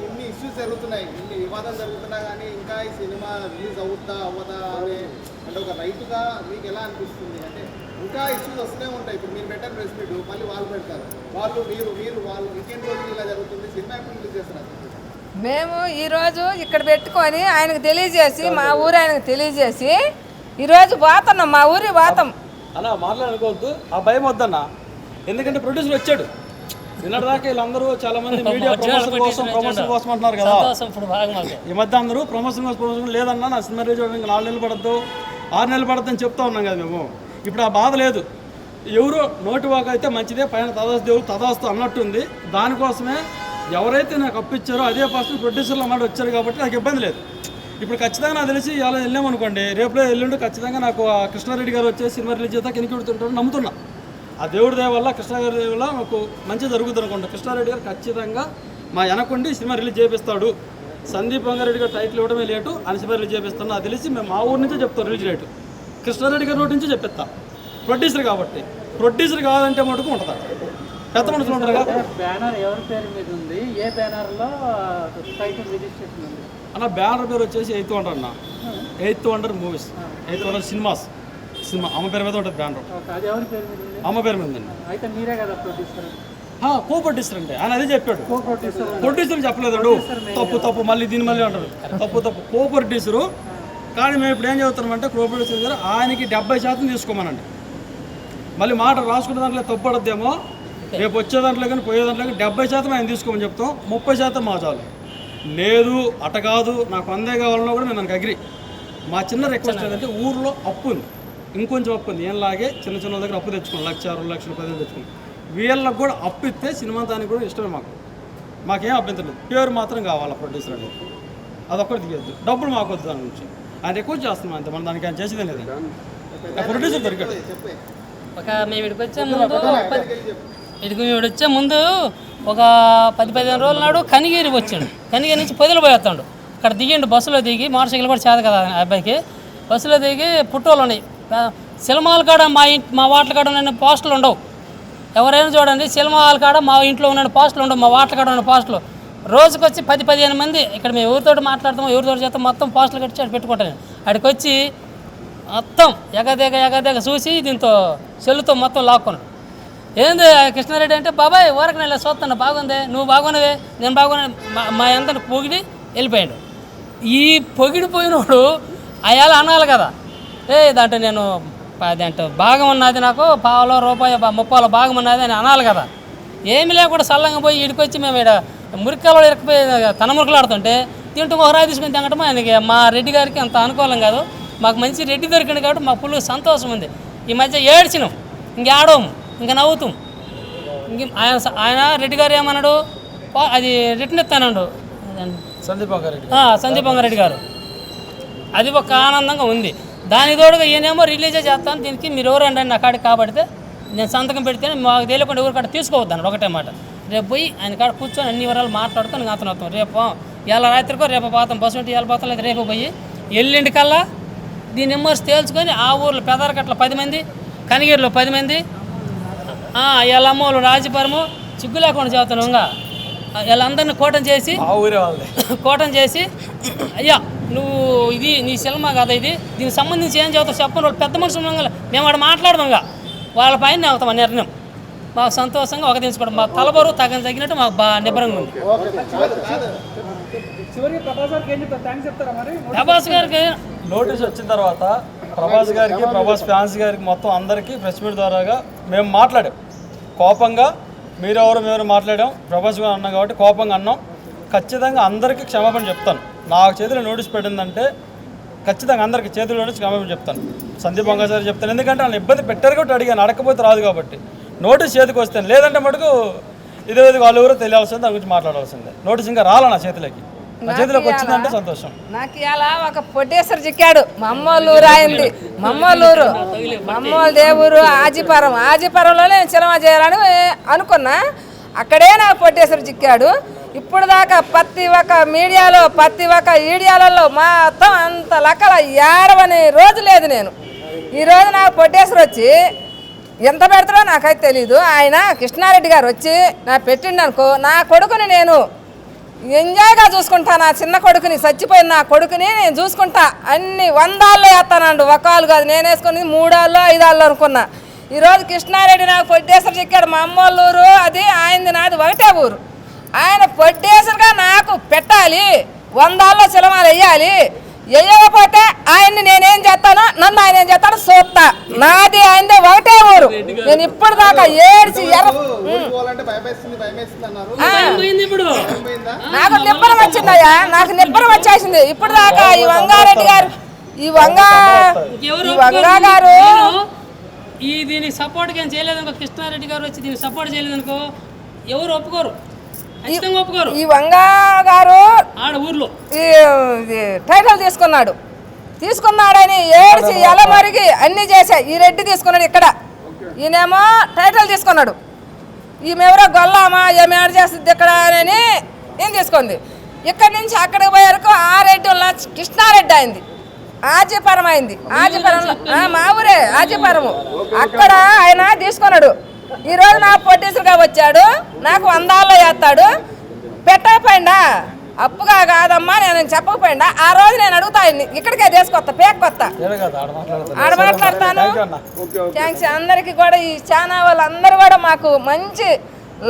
[SPEAKER 4] ఇన్ని ఇష్యూస్ జరుగుతున్నాయి, ఇన్ని వివాదాలు జరుగుతున్నా కానీ ఇంకా ఈ సినిమా రిలీజ్ అవుతా అవ్వదా అనే అంటే ఒక రైతుగా మీకు ఎలా అనిపిస్తుంది? అంటే ఇంకా ఇష్యూస్ వస్తూనే ఉంటాయి. ఇప్పుడు మీరు పెట్టారు ప్రెస్ మీట్, మళ్ళీ వాళ్ళు పెడతారు, వాళ్ళు వీకెండ్ రోజులు ఇలా జరుగుతుంది. సినిమా ఎప్పుడు రిలీజ్ చేస్తారు?
[SPEAKER 2] మేము ఈరోజు ఇక్కడ పెట్టుకొని ఆయనకు తెలియజేసి, మా ఊరు ఆయనకు తెలియజేసి ఈరోజు పోతున్నాం, మా ఊరి పోతాం.
[SPEAKER 3] అలా మాట్లాడుకోవద్దు, ఆ భయం వద్దన్న. ఎందుకంటే ప్రొడ్యూసర్ వచ్చాడు నిన్నటిదాకా. వీళ్ళందరూ చాలా మంది మీడియా ప్రమోషన్ కోసం అంటున్నారు కదా. ఈ మధ్య అందరూ ప్రమోషన్ లేదన్నా, నా సినిమా రిలీజ్ 4 నెలలు పడద్దు 6 నెలలు పడద్దు అని చెప్తా ఉన్నాం కదా మేము. ఇప్పుడు ఆ బాధ లేదు. ఎవరో నోటి వాక అయితే మంచిదే, పైన తదాస్తు దేవుడు తదాస్తు అన్నట్టుంది. దానికోసమే ఎవరైతే నాకు అప్పిచ్చారో అదే పర్సన్ ప్రొడ్యూసర్లు అన్నమాట వచ్చారు కాబట్టి నాకు ఇబ్బంది లేదు. ఇప్పుడు ఖచ్చితంగా నాకు తెలిసి ఇలా వెళ్ళామనుకోండి, రేపులో ఎల్లుండి ఖచ్చితంగా నాకు ఆ కృష్ణారెడ్డి గారు వచ్చే సినిమా రిలీజ్ చేస్తా కినికిడుతుంటారు నమ్ముతున్నా. ఆ దేవుడి దయ వల్ల, కృష్ణారెడ్డి దయ వల్ల నాకు మంచి జరుగుతుంది అనుకోండి. కృష్ణారెడ్డి గారు ఖచ్చితంగా మా వెనకుండి సినిమా రిలీజ్ చేపిస్తాడు. సందీప్ రంగారెడ్డి గారు టైటిల్ ఇవ్వడమే లేటు, ఆయన సినిమా రిలీజ్ చేపిస్తాను. నాకు తెలిసి మేము మా ఊరి నుంచే చెప్తాం రిలీజ్ రేటు. కృష్ణారెడ్డి గారి నోటి నుంచే చెప్పిస్తా. ప్రొడ్యూసర్ కాబట్టి, ప్రొడ్యూసర్ కాదంటే మటుకు ఉంటుందా? పెద్ద మనుషులు ఉంటారు కదా.
[SPEAKER 5] బ్యానర్ ఎవరి పేరు మీద ఉంది? ఏ బ్యానర్లో టైటిల్ రిజిస్ట్రేషన్ ఉంది
[SPEAKER 3] అన్న? బ్యానర్ పేరు వచ్చేసి 8th వండర్ అన్న. 8th wonder movies, 8th wonder cinema అమ్మ పేరు మీద ఉంటుంది బ్యానర్.
[SPEAKER 5] అది ఎవరి పేరు మీద ఉంది?
[SPEAKER 3] అమ్మ పేరు మీద ఉందండి.
[SPEAKER 5] అయితే మీరే కదా ప్రొడ్యూసర్?
[SPEAKER 3] కో ప్రొడ్యూసర్ అంటే ఆయన అదే చెప్పాడు. ప్రొడ్యూసర్ చెప్పలేదు, తప్పు మళ్ళీ దీన్ని మళ్ళీ అంటారు. తప్పు కో ప్రొడ్యూసరు. కానీ మేము ఇప్పుడు ఏం చెబుతున్నామంటే కో ప్రొడ్యూసర్ గారు ఆయనకి 70% తీసుకోమనండి. మళ్ళీ మాట రాసుకునే దాంట్లో తప్పడద్దేమో, రేపు వచ్చే దాంట్లో కానీ పోయే దాంట్లో కానీ 70% ఆయన తీసుకోమని చెప్తాం. 30% మా చాలు. లేదు అట కాదు, నాకు అందే కావాలన్నా కూడా నేను నాకు అగ్రి. మా చిన్న రిక్వెస్ట్ ఏంటంటే ఊర్లో అప్పు ఉంది, ఇంకొంచెం అప్పు ఉంది. ఏంలాగే చిన్న చిన్న దగ్గర అప్పు తెచ్చుకోండి, 1,00,000 2 లక్షలు 10,000 తెచ్చుకోండి. వీళ్ళకి కూడా అప్పు ఇస్తే సినిమా దానికి కూడా ఇష్టమే. మాకేం అభ్యంతరం లేదు. పేరు మాత్రం కావాలి ప్రొడ్యూసర్ అనేది, అదొక్కటి తీయద్దు. డబ్బులు మాకు వద్దు దాని నుంచి. ఆయన రిక్వెస్ట్ చేస్తున్నాం అంతే, మనం దానికి ఆయన చేసేదే లేదు. ప్రొడ్యూసర్ దొరికాడు.
[SPEAKER 1] మేము ఇక్కడికి వచ్చే ముందు ఒక 10-15 రోజుల నాడు కనిగిరి వచ్చాడు. కనిగిరి నుంచి పొదిలి పోయేస్తాడు. అక్కడ దిగిండు, బస్సులో దిగి, మోటార్ సైకిల్ కూడా చేత కదా అబ్బాయికి. బస్సులో దిగి పుట్టోళ్ళు ఉన్నాయి, సినిమాల కాడ మా వాటల కాడ ఉన్న పోస్టులు ఉండవు. ఎవరైనా చూడండి, సినిమాల కాడ మా ఇంట్లో ఉన్న పోస్టులు ఉండవు, మా వాటల కాడ ఉన్న పోస్టులు. రోజుకి వచ్చి 10-15 మంది ఇక్కడ మేము ఎవరితో మాట్లాడతామో ఎవరితో చేస్తాం మొత్తం పోస్టులు కట్టి అటు పెట్టుకుంటాను. అక్కడికి వచ్చి మొత్తం ఎగదేగ చూసి దీంతో చెల్లుతో మొత్తం లాక్కున్నాడు. ఏంది కృష్ణారెడ్డి అంటే, బాబాయ్ ఊరకు నేను చూస్తాను, బాగుంది, నువ్వు బాగున్నవే, నేను బాగున్నా, మా ఎంత పొగిడి వెళ్ళిపోయాడు. ఈ పొగిడిపోయినోడు అయాల అనాలి కదా, దాంట్లో నేను అదంటే భాగం ఉన్నది, నాకు ₹1 ₹30 భాగం ఉన్నది అని అనాలి కదా. ఏమి లేకుండా సల్లంగా పోయి ఇడికొచ్చి మేము ఇక్కడ మురికాలలో ఇరకపోయి తన మురికలాడుతుంటే తింటూ ఒక రాయి తీసుకుని తినటం ఆయనకి, మా రెడ్డి గారికి అంత అనుకూలం కాదు. మాకు మంచి రెడ్డి దొరికింది కాబట్టి మాకు ఫుల్ సంతోషం ఉంది. ఈ మధ్య ఏడ్చినాం, ఇంకేడము, ఇంకా నవ్వుతాం. ఆయన రెడ్డి గారు ఏమన్నాడు, అది రిటర్న్ ఇస్తానండు సందీప్ రంగారెడ్డి గారు. అది ఒక ఆనందంగా ఉంది. దాని తోడుగా ఈయనేమో రిలీజే చేస్తాను, దీనికి మీరు ఎవరండి నా కాడికి కాబడితే నేను సంతకం పెడితే మాకు తెలియకుండా ఎవరి కాడ తీసుకోవద్దాను ఒకటే మాట. రేపు పోయి ఆయన కాడ కూర్చొని అన్ని వివరాలు మాట్లాడుతాను, అతను అవుతాం. రేపు ఇలా రాత్రికో రేపు పోతాం, బస్సు ఉంటే ఇలా పోతాం, లేదా రేపు పోయి ఎల్లుండి కల్లా దీని నెంబర్స్ తేల్చుకొని ఆ ఊర్లో పెదరకట్ల 10 మంది, కనిగిరిలో 10 మంది, ఎల్లమ్మోళ్ళు రాజపురము చిగ్గు లేకుండా చేస్తాను. ఇంకా వీళ్ళందరినీ కోటం చేసి అయ్యా నువ్వు ఇది నీ సినిమా కదా, ఇది దీనికి సంబంధించి ఏం చదువుతావు చెప్పండి. వాళ్ళు పెద్ద మనుషులు ఉన్నాగా, మేము వాడు మాట్లాడమంగా వాళ్ళ పైన అవుతాం ఆ నిర్ణయం. మాకు సంతోషంగా ఒక తీసుకోవడం, మా తలబరు తగినట్టు మాకు బాగా నిబ్బరంగా ఉంది. ప్రభాస్ గారికి
[SPEAKER 3] నోటీస్ వచ్చిన తర్వాత ప్రభాస్ గారికి, ప్రభాస్ ఫ్యాన్స్ గారికి, మొత్తం అందరికీ ప్రెస్ మీట్ ద్వారాగా మేము మాట్లాడాం. కోపంగా మేమెవరు మాట్లాడాం, ప్రభాస్ గారు అన్నాం కాబట్టి కోపంగా అన్నాం. ఖచ్చితంగా అందరికీ క్షమాపణ చెప్తాను. నాకు చేతిలో నోటీస్ పెట్టిందంటే ఖచ్చితంగా అందరికీ చేతిలో నోటీస్ క్షమాపణ చెప్తాను. సందీప్ వంగ సార్ చెప్తాను, ఎందుకంటే వాళ్ళు ఇబ్బంది పెట్టారు కాబట్టి అడిగాను, అడగకపోతే రాదు కాబట్టి. నోటీస్ చేతికి వస్తాను, లేదంటే మటుకు ఇదే వాళ్ళు ఎవరో తెలియాల్సిందే, దాని గురించి మాట్లాడాల్సిందే. నోటీస్ ఇంకా రాలా నా చేతిలోకి, నా చేతిలోకి వచ్చిందంటే సంతోషం.
[SPEAKER 2] నాకు ఇలా ఒక ప్రొడ్యూసర్ చిక్కాడు, మమ్మోలూరు అయింది, మమ్మోలు దేవురు ఆజిపురంలోనే నేను సినిమా చేయాలని అనుకున్నా. అక్కడే నాకు ప్రొడ్యూసర్ చిక్కాడు. ఇప్పుడు దాకా ప్రతి ఒక్క మీడియాలో ప్రతి ఒక్క ఈడియాలలో మొత్తం అంత లెక్కల ఏడవని రోజు లేదు. నేను ఈరోజు నాకు పొట్టేశ్వరు వచ్చి ఎంత పెడతాడో నాకైతే తెలీదు. ఆయన కృష్ణారెడ్డి గారు వచ్చి నాకు పెట్టిండు అనుకో, నా కొడుకుని నేను ఎంజాయ్గా చూసుకుంటా. నా చిన్న కొడుకుని చచ్చిపోయిన నా కొడుకుని నేను చూసుకుంటా. అన్ని 100 వేస్తానండు, ఒక్కాలు కాదు. నేను వేసుకుని 3 5 అనుకున్నా. ఈరోజు కృష్ణారెడ్డి నాకు పొట్టేశ్వరు చెక్కాడు. మా అమ్మోళ్ళ ఊరు అది, ఆయనది నాది ఒకటే ఊరు. ఆయన పొట్టేశ్వరుగా నాకు పెట్టాలి, 100 సినిమాలు వేయాలి. వేయకపోతే ఆయన్ని నేనేం చేస్తానో, నన్ను ఆయన ఏం చేస్తానో చూస్తా. నాది ఆయనది ఒకటే ఊరు. నేను ఇప్పుడు దాకా ఏడ్చి
[SPEAKER 4] ఓడిపోవాలంటే భయమేస్తుంది అన్నారు.
[SPEAKER 2] నాకు నిబ్బరం వచ్చిందయ్యా, నాకు నిబ్బరం వచ్చేసింది. ఇప్పుడు దాకా ఈ వంగారెడ్డి గారు, ఈ వంగా గారు
[SPEAKER 1] ఈ దీనికి సపోర్ట్ ఏం చేయలేదనుకో, కృష్ణారెడ్డి గారు వచ్చి దీనికి సపోర్ట్ చేయలేదనుకో ఎవరు ఒప్పుకోరు, ఖచ్చితంగా ఒప్పుకోరు.
[SPEAKER 2] ఈ వంగా గారు
[SPEAKER 1] ఆడ ఊర్లో
[SPEAKER 2] ఈ టైటిల్ తీసుకున్నాడని ఏడ్చి ఎలా మరిగి అన్ని చేశా. ఈ రెడ్డి తీసుకున్నాడు ఇక్కడ, ఈయనేమో టైటిల్ తీసుకున్నాడు. ఈమెవరో గొల్లామా ఏమేడ చేస్తుంది ఇక్కడ అని ఏం తీసుకుంది. ఇక్కడి నుంచి అక్కడికి పోయేరకు ఆ రెడ్డి కృష్ణారెడ్డి అయింది, ఆజీపురం అయింది. ఆజీపురంలో మా ఊరే ఆజీపురము. అక్కడ ఆయన తీసుకున్నాడు. ఈరోజు నా పొట్టేసుగా వచ్చాడు, నాకు 100 వేస్తాడు. పెట్టకపోయిందా అప్పుగా కాదమ్మా, నేను చెప్పకపోయిందా ఆ రోజు నేను అడుగుతా. ఇక్కడికే తీసుకొస్తా, పేకొత్తా, ఆడ మాట్లాడతాను. థ్యాంక్స్ అందరికీ కూడా. ఈ ఛానల్ వాళ్ళందరూ కూడా మాకు మంచి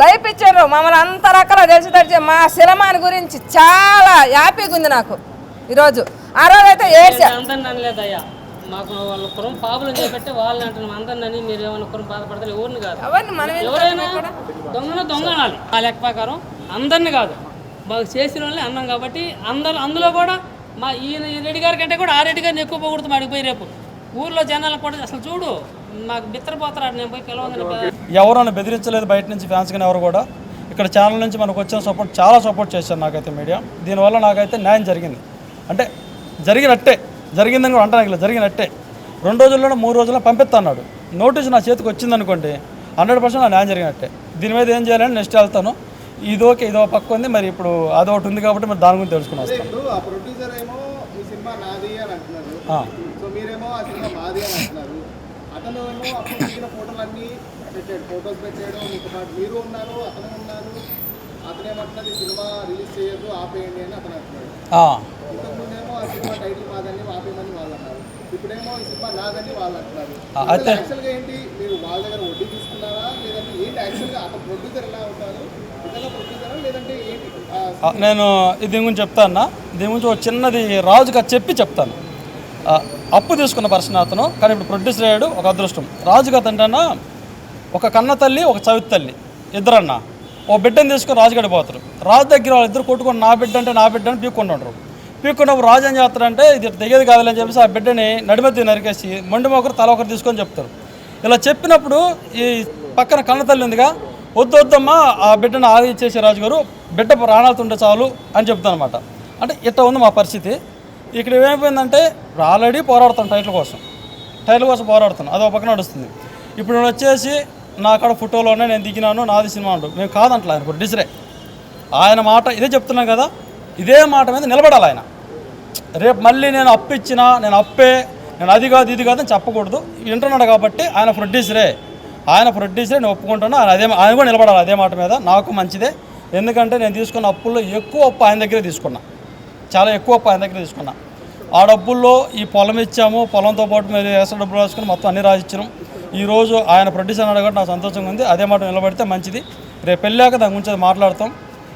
[SPEAKER 2] లైఫ్ ఇచ్చారు. మమ్మల్ని అంత రకాల తెలిసి మా సినిమాని గురించి చాలా హ్యాపీగా ఉంది నాకు ఈరోజు. ఆ రోజు అయితే ఏడ్చా.
[SPEAKER 1] అందరిని అనలేదయ్యా, మాకు వాళ్ళ కురం పాపులు చేపట్టి వాళ్ళని అంటున్నాం. అందరిని మీరు ఏమైనా కురం బాధపడతారు, ఎవరిని కాదు. ఎవరైనా దొంగ అనాలి. ఆ లెక్క ప్రకారం అందరిని కాదు, మాకు చేసిన వాళ్ళని అన్నాం కాబట్టి అందులో కూడా మా ఈ రెడ్డి గారి కంటే కూడా ఆ రెడ్డి గారిని ఎక్కువ పోగొడుతూ అడిగిపోయి రేపు ఊర్లో జనాలు కూడా అసలు చూడు మాకు బిత్తరపోతారు. నేను పోయి పిలవంగానే
[SPEAKER 3] ఎవరైనా బెదిరించలేదు బయట నుంచి ఫ్యాన్స్ కానీ ఎవరు కూడా. ఇక్కడ ఛానల్ నుంచి మనకు వచ్చిన సపోర్ట్ చాలా సపోర్ట్ చేశారు నాకైతే మీడియా. దీనివల్ల నాకైతే న్యాయం జరిగింది, అంటే జరిగిందని కూడా అంటాను, ఇలా జరిగినట్టే. 2 రోజుల్లోనే 3 రోజుల్లో పంపిస్తా అన్నాడు. నోటీసు నా చేతికి వచ్చిందనుకోండి 100% నా న్యాయం జరిగినట్టే. దీని మీద ఏం చేయాలని నెక్స్ట్ వెళ్తాను. ఇదో పక్క ఉంది, మరి ఇప్పుడు అదొకటి ఉంది కాబట్టి మరి దాని గురించి తెలుసుకుని వస్తాను.
[SPEAKER 4] ఇప్పుడు ఆ ప్రొడ్యూసర్ ఏమో ఈ సినిమా నాది అని అంటున్నారు, సో మీరేమో ఆ సినిమా మాది అని అంటున్నారు. అతను ఏమో అప్పుడు దిగిన ఫోటోలన్నీ పెట్టాడు, ఫొటోస్ పెట్టాడు, మీతో పాటు మీరు ఉన్నారు, అతను ఉన్నారు. అతనేమంటున్నారు ఈ సినిమా రిలీజ్ చేయొద్దు, ఆపేయండి అని అతను అంటున్నాడు. ఇంతకుముందేమో ఆ సినిమా టైటిల్ మాదని ఆపేయమని వాళ్ళు అన్నారు, ఇప్పుడేమో ఈ సినిమా నాదని వాళ్ళు అంటున్నారు. యాక్చువల్గా ఏంటి, మీరు వాళ్ళ దగ్గర వడ్డీ తీసుకున్నారా లేదంటే ఏంటి? యాక్చువల్గా అతను ప్రొడ్యూసర్ ఎలా ఉంటారు, నిజంగా ప్రొడ్యూసరా లేదంటే ఏంటి?
[SPEAKER 3] నేను దీని గురించి చెప్తాను. దీని గురించి ఒక చిన్నది రాజుగా చెప్తాను. అప్పు తీసుకున్న పర్సన్ అతను, కానీ ఇప్పుడు ప్రొడ్యూసర్ అయ్యాడు. ఒక అదృష్టం. రాజుగారు అంటే ఒక కన్న తల్లి, ఒక చవితి తల్లి, ఇద్దరన్న ఓ బిడ్డను తీసుకొని రాజుగడి పోతారు. రాజు దగ్గర వాళ్ళిద్దరు కొట్టుకొని నా బిడ్డ అని పీక్కుంటుంటారు. పీక్కున్నప్పుడు రాజు ఏం చేస్తారంటే ఇది తెగేది కాదని చెప్పేసి ఆ బిడ్డని నడిమెత్తి నరికేసి మొండి ఒకరు తల ఒకరు తీసుకొని చెప్తారు. ఇలా చెప్పినప్పుడు ఈ పక్కన కన్న తల్లి ఉందిగా, వద్దమ్మా ఆ బిడ్డను ఆది ఇచ్చేసి రాజుగారు, బిడ్డ ప్రాణాలతో ఉంటే చాలు అని చెప్తాను అనమాట. అంటే ఇట్లా ఉంది మా పరిస్థితి. ఇక్కడ ఏమైపోయిందంటే ఆల్రెడీ పోరాడుతాను టైటిల్ కోసం పోరాడుతాను, అది ఒక పక్కన నడుస్తుంది. ఇప్పుడు నేను వచ్చేసి నా కాడ ఫోటోలోనే నేను దిగినాను, నాది సినిమా అంటూ మేము కాదంటలే. ఆయన ప్రొడ్యూసరే, ఆయన మాట ఇదే చెప్తున్నాను కదా, ఇదే మాట మీద నిలబడాలి ఆయన. రేపు మళ్ళీ నేను అప్పు ఇచ్చినా నేను అది కాదు ఇది కాదు అని చెప్పకూడదు. వింటున్నాడు కాబట్టి ఆయన ప్రొడ్యూసరే నేను ఒప్పుకుంటాను. ఆయన కూడా నిలబడాలి అదే మాట మీద. నాకు మంచిదే, ఎందుకంటే నేను తీసుకున్న అప్పుల్లో ఎక్కువ అప్పు ఆయన దగ్గరే తీసుకున్నా, చాలా ఎక్కువ అప్పు ఆయన దగ్గర తీసుకున్నా. ఆ డబ్బుల్లో ఈ పొలం ఇచ్చాము, పొలంతో పాటు మీరు వేసే డబ్బులు రాసుకుని మొత్తం అన్నీ రాసిచ్చాము. ఈరోజు ఆయన ప్రొడ్యూసర్ అన్నాడు కాబట్టి నాకు సంతోషంగా ఉంది. అదే మాట నిలబడితే మంచిది. రేపు వెళ్ళాక దాని గురించి అది మాట్లాడతాం.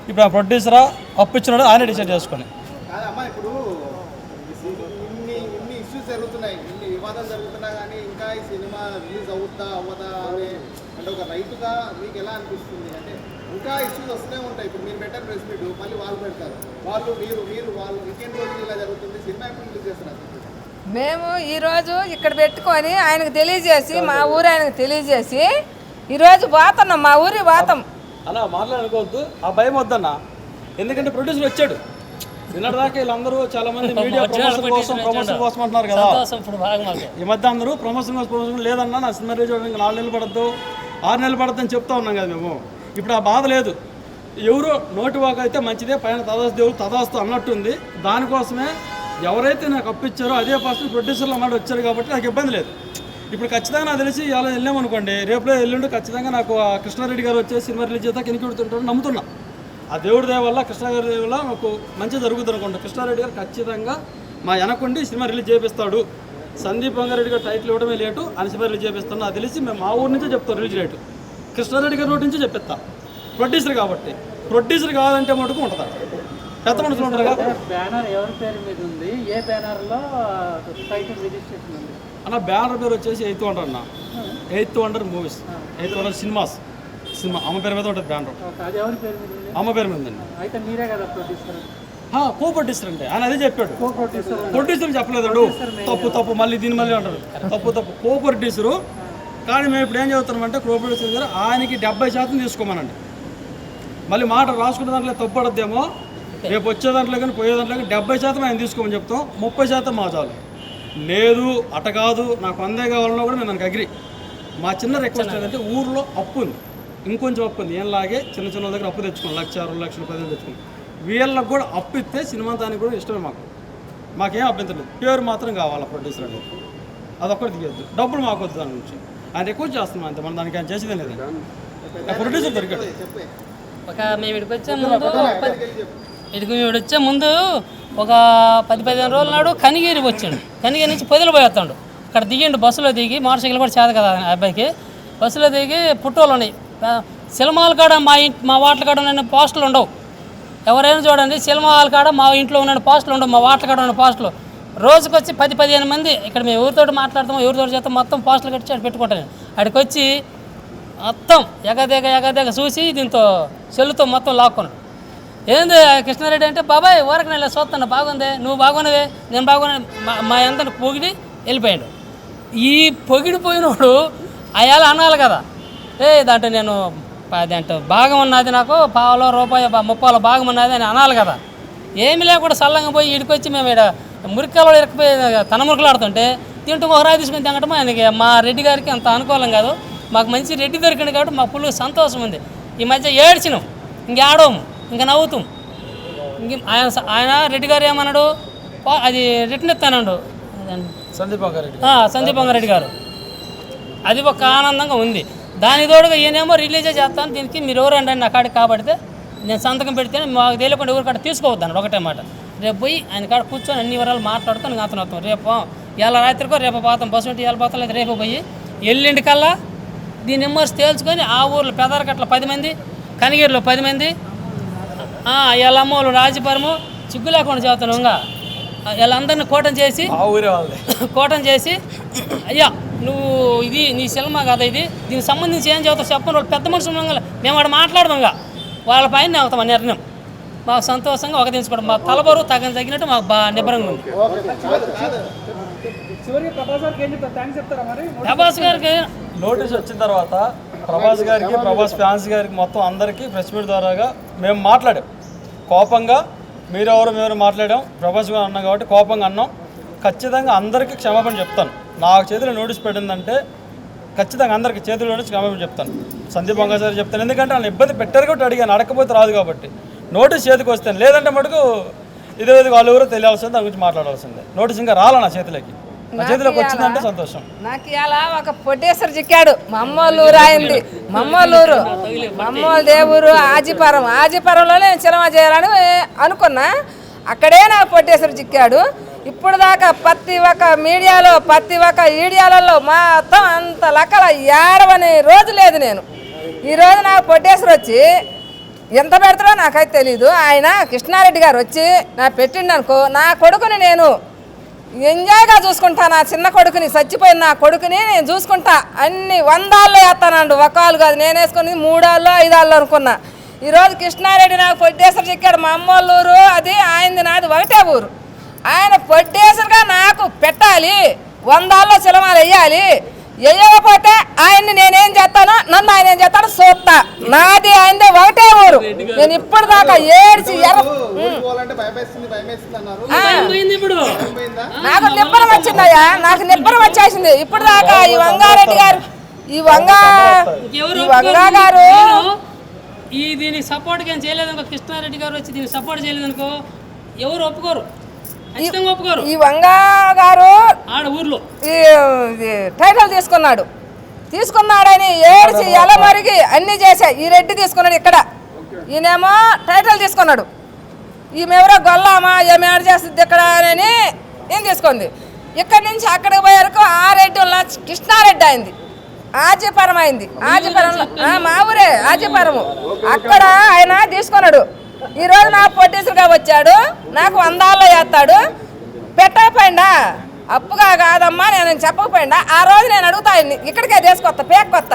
[SPEAKER 3] ఇప్పుడు ఆ ప్రొడ్యూసరా అప్పు ఇచ్చినాడు ఆయన డిసైడ్ చేసుకొని.
[SPEAKER 4] కాదమ్మా, ఇప్పుడు ఇన్ని ఇష్యూస్ జరుగుతున్నాయి, ఇన్ని వివాదాలు జరుగుతున్నా కానీ ఇంకా ఈ సినిమా రిలీజ్ అవ్వదా అని అంటే ఒక రైతుగా మీకు ఎలా అనిపిస్తుంది? అంటే ఇంకా ఇష్యూస్ వస్తూనే ఉంటాయి. ఇప్పుడు మీరు పెట్టారు ప్రెస్ మీట్, మళ్ళీ వాళ్ళు పెడతారు, వాళ్ళు వీకెండ్ రోజు ఇలా జరుగుతుంది, సినిమా ఎప్పుడు రిలీజ్ చేస్తున్నారు?
[SPEAKER 2] మేము ఈరోజు ఇక్కడ పెట్టుకొని ఆయనకు తెలియజేసి, మా ఊరు ఆయనకు తెలియజేసి ఈరోజు పోతున్నాం, మా ఊరి పోతాం.
[SPEAKER 3] అలా మాట్లాడుకోవద్దు, ఆ భయం వద్దన్న. ఎందుకంటే ప్రొడ్యూసర్ వచ్చాడు నిన్నటిదాకా. వీళ్ళందరూ చాలా మంది మీడియా ప్రమోషన్ కోసం అంటున్నారు కదా. ఈ మధ్య అందరూ ప్రమోషన్ లేదన్నా, నా సినిమా రిలీజ్ 4 నెలలు పడద్దు 6 నెలలు పడద్దు అని చెప్తా ఉన్నాం కదా మేము. ఇప్పుడు ఆ బాధ లేదు. ఎవరో నోటి వాక అయితే మంచిదే, పైన తదాస్తు దేవుడు తదాస్తు అన్నట్టుంది. దానికోసమే ఎవరైతే నాకు అప్పిచ్చారో అదే పర్సన్ ప్రొడ్యూసర్లు అన్నట్టు వచ్చారు కాబట్టి నాకు ఇబ్బంది లేదు. ఇప్పుడు ఖచ్చితంగా నాకు తెలిసి ఇలా వెళ్ళామనుకోండి, రేపులో ఎల్లుండి ఖచ్చితంగా నాకు ఆ కృష్ణారెడ్డి గారు వచ్చే సినిమా రిలీజ్ చేద్దాం కిందకి పెడుతుంటారు నమ్ముతున్నా. ఆ దేవుడి దయ వల్ల కృష్ణారెడ్డి దయ వల్ల నాకు మంచి జరుగుతుంది అనుకోండి. కృష్ణారెడ్డి గారు ఖచ్చితంగా మా వెనకుండి సినిమా రిలీజ్ చేపిస్తాడు. సందీప్ బంగారెడ్డి గారు టైటిల్ ఇవ్వడమే లేటు, అని సినిమా రిలీజ్ చేపిస్తాను. అది తెలిసి మేము మా ఊరు నుంచే చెప్తాం రిలీజ్ రేటు. కృష్ణారెడ్డి గారి నోటి నుంచే చెప్పిస్తా. ప్రొడ్యూసర్ కాబట్టి, ప్రొడ్యూసర్ కాదంటే మటుకు ఉంటుందా, పెద్ద మనుషులు ఉంటారుగా.
[SPEAKER 5] బ్యానర్ ఎవరి పేరు మీద ఉంది, ఏ బ్యానర్లో టైటిల్ రిజిస్ట్రేషన్ ఉంది
[SPEAKER 3] అన్న? బ్యానర్ పేరు వచ్చేసి 8th వండర్ అన్న. 8th wonder movies, 8th wonder cinemas. Cinema అమ్మ పేరు మీద ఉంటుంది బ్యానర్.
[SPEAKER 5] అది ఎవరి పేరు మీద ఉంది?
[SPEAKER 3] అమ్మ పేరు మీద ఉందండి.
[SPEAKER 5] అయితే మీరే కదా ప్రొడ్యూసర్?
[SPEAKER 3] కో ప్రొడ్యూసర్ అంటే ఆయన అదే చెప్పాడు.
[SPEAKER 5] కో ప్రొడ్యూసర్
[SPEAKER 3] ప్రొడ్యూసర్ చెప్పలేదు. తప్పు మళ్ళీ దీని మళ్ళీ అంటారు. తప్పు కో ప్రొడ్యూసరు. కానీ మేము ఇప్పుడు ఏం చెబుతున్నామంటే కో ప్రొడ్యూసర్ గారు ఆయనకి 70% తీసుకోమనండి. మళ్ళీ మాట రాసుకునే దాంట్లో తప్పు పడద్దేమో, రేపు వచ్చే దాంట్లో కానీ పోయే దాంట్లో కానీ 70% ఆయన తీసుకోమని చెప్తాం. 30% మా చాలు. లేదు అట కాదు నాకు 100 కావాలన్నా కూడా మేము దానికి అగ్రి. మా చిన్న రిక్వెస్ట్ ఏంటంటే ఊర్లో అప్పు ఉంది, ఇంకొంచెం అప్పు ఉంది. ఏంలాగే చిన్న చిన్న దగ్గర అప్పు తెచ్చుకోండి, 1,00,000, 2,00,000, 10,000 తెచ్చుకోండి. వీళ్ళకి కూడా అప్పు ఇస్తే సినిమా దానికి కూడా ఇష్టమే. మాకేం అభ్యంతరం లేదు. పేరు మాత్రం కావాలి ప్రొడ్యూసర్ అంటే, అదొక్కటి తీయద్దు. డబ్బులు మాకు వద్దు దాని నుంచి. ఆయన రిక్వెస్ట్ చేస్తున్నాం అంతే, మనం దానికి ఆయన చేసేదే లేదు. ప్రొడ్యూసర్ దొరికాడు.
[SPEAKER 1] మేము ఇక్కడికి వచ్చే ముందు ఒక 10-15 రోజుల నాడు కనిగిరి వచ్చాడు. కనిగిరి నుంచి పొదిలి పోయేస్తాడు. అక్కడ దిగిండు, బస్సులో దిగి, మోటార్ సైకిల్ కూడా చేత కదా అబ్బాయికి. బస్సులో దిగి పుట్టోళ్ళు ఉన్నాయి. సినిమాల కాడ మా వాటల కాడ ఉన్న పోస్టులు ఉండవు. ఎవరైనా చూడండి, సినిమాల కాడ మా ఇంట్లో ఉన్న పోస్టులు ఉండవు, మా వాటల కాడ ఉన్న పోస్టులు. రోజుకి వచ్చి 10-15 మంది ఇక్కడ మేము ఎవరితో మాట్లాడతామో ఎవరితో చేస్తాం మొత్తం పోస్టులు కట్టి అటు పెట్టుకుంటాను. అక్కడికి వచ్చి మొత్తం ఎగదేగ చూసి దీంతో చెల్లుతో మొత్తం లాక్కున్నాడు. ఏంది కృష్ణారెడ్డి అంటే, బాబాయ్ ఊరకు నేను చూస్తాను, బాగుంది, నువ్వు బాగున్నవే, నేను బాగున్నా, మా అందరిని పొగిడి వెళ్ళిపోయాడు. ఈ పొగిడిపోయినోడు అయాల అనాలి కదా, దాంట్లో నేను అదేంటో భాగం ఉన్నది, నాకు పావులో రూపాయి 30 భాగం ఉన్నది అని అనాలి కదా. ఏమి లేకుండా సల్లంగా పోయి ఇడికొచ్చి మేము ఇక్కడ మురికాయలో ఇరకపోయి తన మురికలు ఆడుతుంటే తింటూ ఒక రాయి తీసుకుని తినటం ఆయనకి మా రెడ్డి గారికి అంత అనుకూలం కాదు. మాకు మంచి రెడ్డి దొరికింది కాబట్టి మాకు ఫుల్ సంతోషం ఉంది. ఈ మధ్య ఏడ్చినాం, ఇంకేడము, ఇంకా నవ్వుతాం. ఆయన రెడ్డి గారు ఏమన్నాడు, అది రిటర్న్ ఇస్తానండు సందీప్ బంగారెడ్డి గారు. అది ఒక ఆనందంగా ఉంది. దాని తోడుగా ఈయనేమో రిలీజే చేస్తాను, దీనికి మీరు ఎవరండి నా కాడికి కాబడితే నేను సంతకం పెడితే మాకు తెలియకుండా ఎవరి కాడ తీసుకోవద్దాను ఒకటే మాట. రేపు పోయి ఆయన కాడ కూర్చొని అన్ని వివరాలు మాట్లాడుతాను, అతను అవుతాం. రేపు ఇలా రాత్రికో రేపు పోతాం, బస్సు ఉంటే ఇలా పోతాం, లేదా రేపు పోయి ఎల్లుండి కల్లా దీన్ని ఎమ్మర్స్ తేల్చుకొని ఆ ఊర్లో పెదరకట్ల 10 మంది, కనిగిరిలో 10 మంది, ఎల్లమ్మోళ్ళు రాజపురము చిగ్గు లేకుండా చేస్తాను. ఇంకా వీళ్ళందరినీ కోటం చేసి అయ్యా నువ్వు ఇది నీ సినిమా కదా, ఇది దీనికి సంబంధించి ఏం చదువుతావు చెప్పండి. వాళ్ళు పెద్ద మనుషులు మేము అక్కడ మాట్లాడదాం, వాళ్ళ పైన అవుతాం ఆ నిర్ణయం. మాకు సంతోషంగా ఒక దించుకోవడం, మా తలబరు తగినట్టు మాకు బాగా నిబ్బరంగా ఉంది. ప్రభాస్ గారికి
[SPEAKER 3] నోటీస్ వచ్చిన తర్వాత ప్రభాస్ గారికి, ప్రభాస్ ఫ్యాన్స్ గారికి, మొత్తం అందరికీ ప్రెస్ మీట్ ద్వారాగా మేము మాట్లాడాం. కోపంగా మేమెవరు మాట్లాడాం, ప్రభాస్ గారు అన్నాం కాబట్టి కోపంగా అన్నాం. ఖచ్చితంగా అందరికీ క్షమాపణ చెప్తాను. నాకు చేతిలో నోటీస్ పెట్టిందంటే ఖచ్చితంగా అందరికీ చేతిలో నుంచి క్షమాపణ చెప్తాను. సందీప్ బంగారు సార్ చెప్తాను, ఎందుకంటే వాళ్ళు ఇబ్బంది పెట్టారు కాబట్టి అడిగాను, అడగకపోతే రాదు కాబట్టి. నోటీస్ చేతికి వస్తాను, లేదంటే మటుకు ఇదే వాళ్ళు ఎవరో తెలియాల్సిందే, దాని గురించి మాట్లాడాల్సిందే. నోటీస్ ఇంకా రాలా నా చేతిలోకి, నా చేతిలోకి వచ్చిందంటే సంతోషం.
[SPEAKER 2] నాకు ఇలా ఒక పొట్టేసరి చిక్కాడు. మమ్మోళ్ళూరు అయింది, మమ్మోళ్ళ దేవురు ఆజిపురంలో నేను సినిమా చేయాలని అనుకున్నా. అక్కడే నాకు పొట్టేసరి చిక్కాడు. ఇప్పుడు దాకా ప్రతి ఒక్క మీడియాలో ప్రతి ఒక్క ఈడియాలలో మొత్తం అంత లెక్కల ఏడవని రోజు లేదు. నేను ఈరోజు నాకు పొట్టేసరి వచ్చి ఎంత పెడతాడో నాకైతే తెలీదు. ఆయన కృష్ణారెడ్డి గారు వచ్చి నా పెట్టిండు అనుకో, నా కొడుకుని నేను ఎంజాయ్గా చూసుకుంటా. నా చిన్న కొడుకుని, చచ్చిపోయిన నా కొడుకుని నేను చూసుకుంటా. అన్ని 100 వేస్తానండు, ఒక్కళ్ళు కాదు. నేను వేసుకుని 3 5 అనుకున్నా. ఈరోజు కృష్ణారెడ్డి నాకు పొట్టేసరి చెక్కాడు. మా అమ్మోళ్ళూరు అది, ఆయనది నాది ఒకటే ఊరు. ఆయన పొట్టేసరిగా నాకు పెట్టాలి, 100 సినిమాలు వేయాలి. వేయకపోతే ఆయన్ని నేనేం చేస్తానో, నన్ను ఆయన ఏం చేస్తానో చూస్తా. నాది ఆయనది ఒకటే ఊరు. నేను ఇప్పుడు దాకా ఏడ్చి నాకు నిబ్బరం వచ్చిందయ్యా, నాకు నిబ్బరం వచ్చేసింది. ఇప్పుడు దాకా ఈ వంగా గారు
[SPEAKER 1] దీనికి సపోర్ట్గా ఏం చేయలేదనుకో, కృష్ణారెడ్డి గారు వచ్చి దీనికి సపోర్ట్ చేయలేదనుకో ఎవరు ఒప్పుకోరు, ఖచ్చితంగా ఒప్పుకోరు.
[SPEAKER 2] ఈ వంగా గారు
[SPEAKER 1] ఆడ ఊర్లో
[SPEAKER 2] ఈ టైటిల్ తీసుకున్నాడని ఏడ్చి ఎలా మరిగి అన్నీ చేశా. ఈ రెడ్డి తీసుకున్నాడు ఇక్కడ, ఈయనేమో టైటిల్ తీసుకున్నాడు. ఈమెవరో గొల్లామా ఏమి ఏడు చేస్తుంది ఇక్కడ అని ఏం తీసుకుంది. ఇక్కడి నుంచి అక్కడికి పోయే వరకు ఆ రెడ్డి వల్ల కృష్ణారెడ్డి అయింది, ఆజీపురం అయింది. ఆజీపురంలో మా ఊరే ఆజీపురము, అక్కడ ఆయన తీసుకున్నాడు. ఈరోజు నా పొట్టిసుగా వచ్చాడు, నాకు వందాల్లో వేస్తాడు. పెట్టకపోయిందా అప్పుగా కాదమ్మా నేను చెప్పకపోయిందా, ఆ రోజు నేను అడుగుతా ఇక్కడికే తీసుకొస్తా పేక్ కొత్త.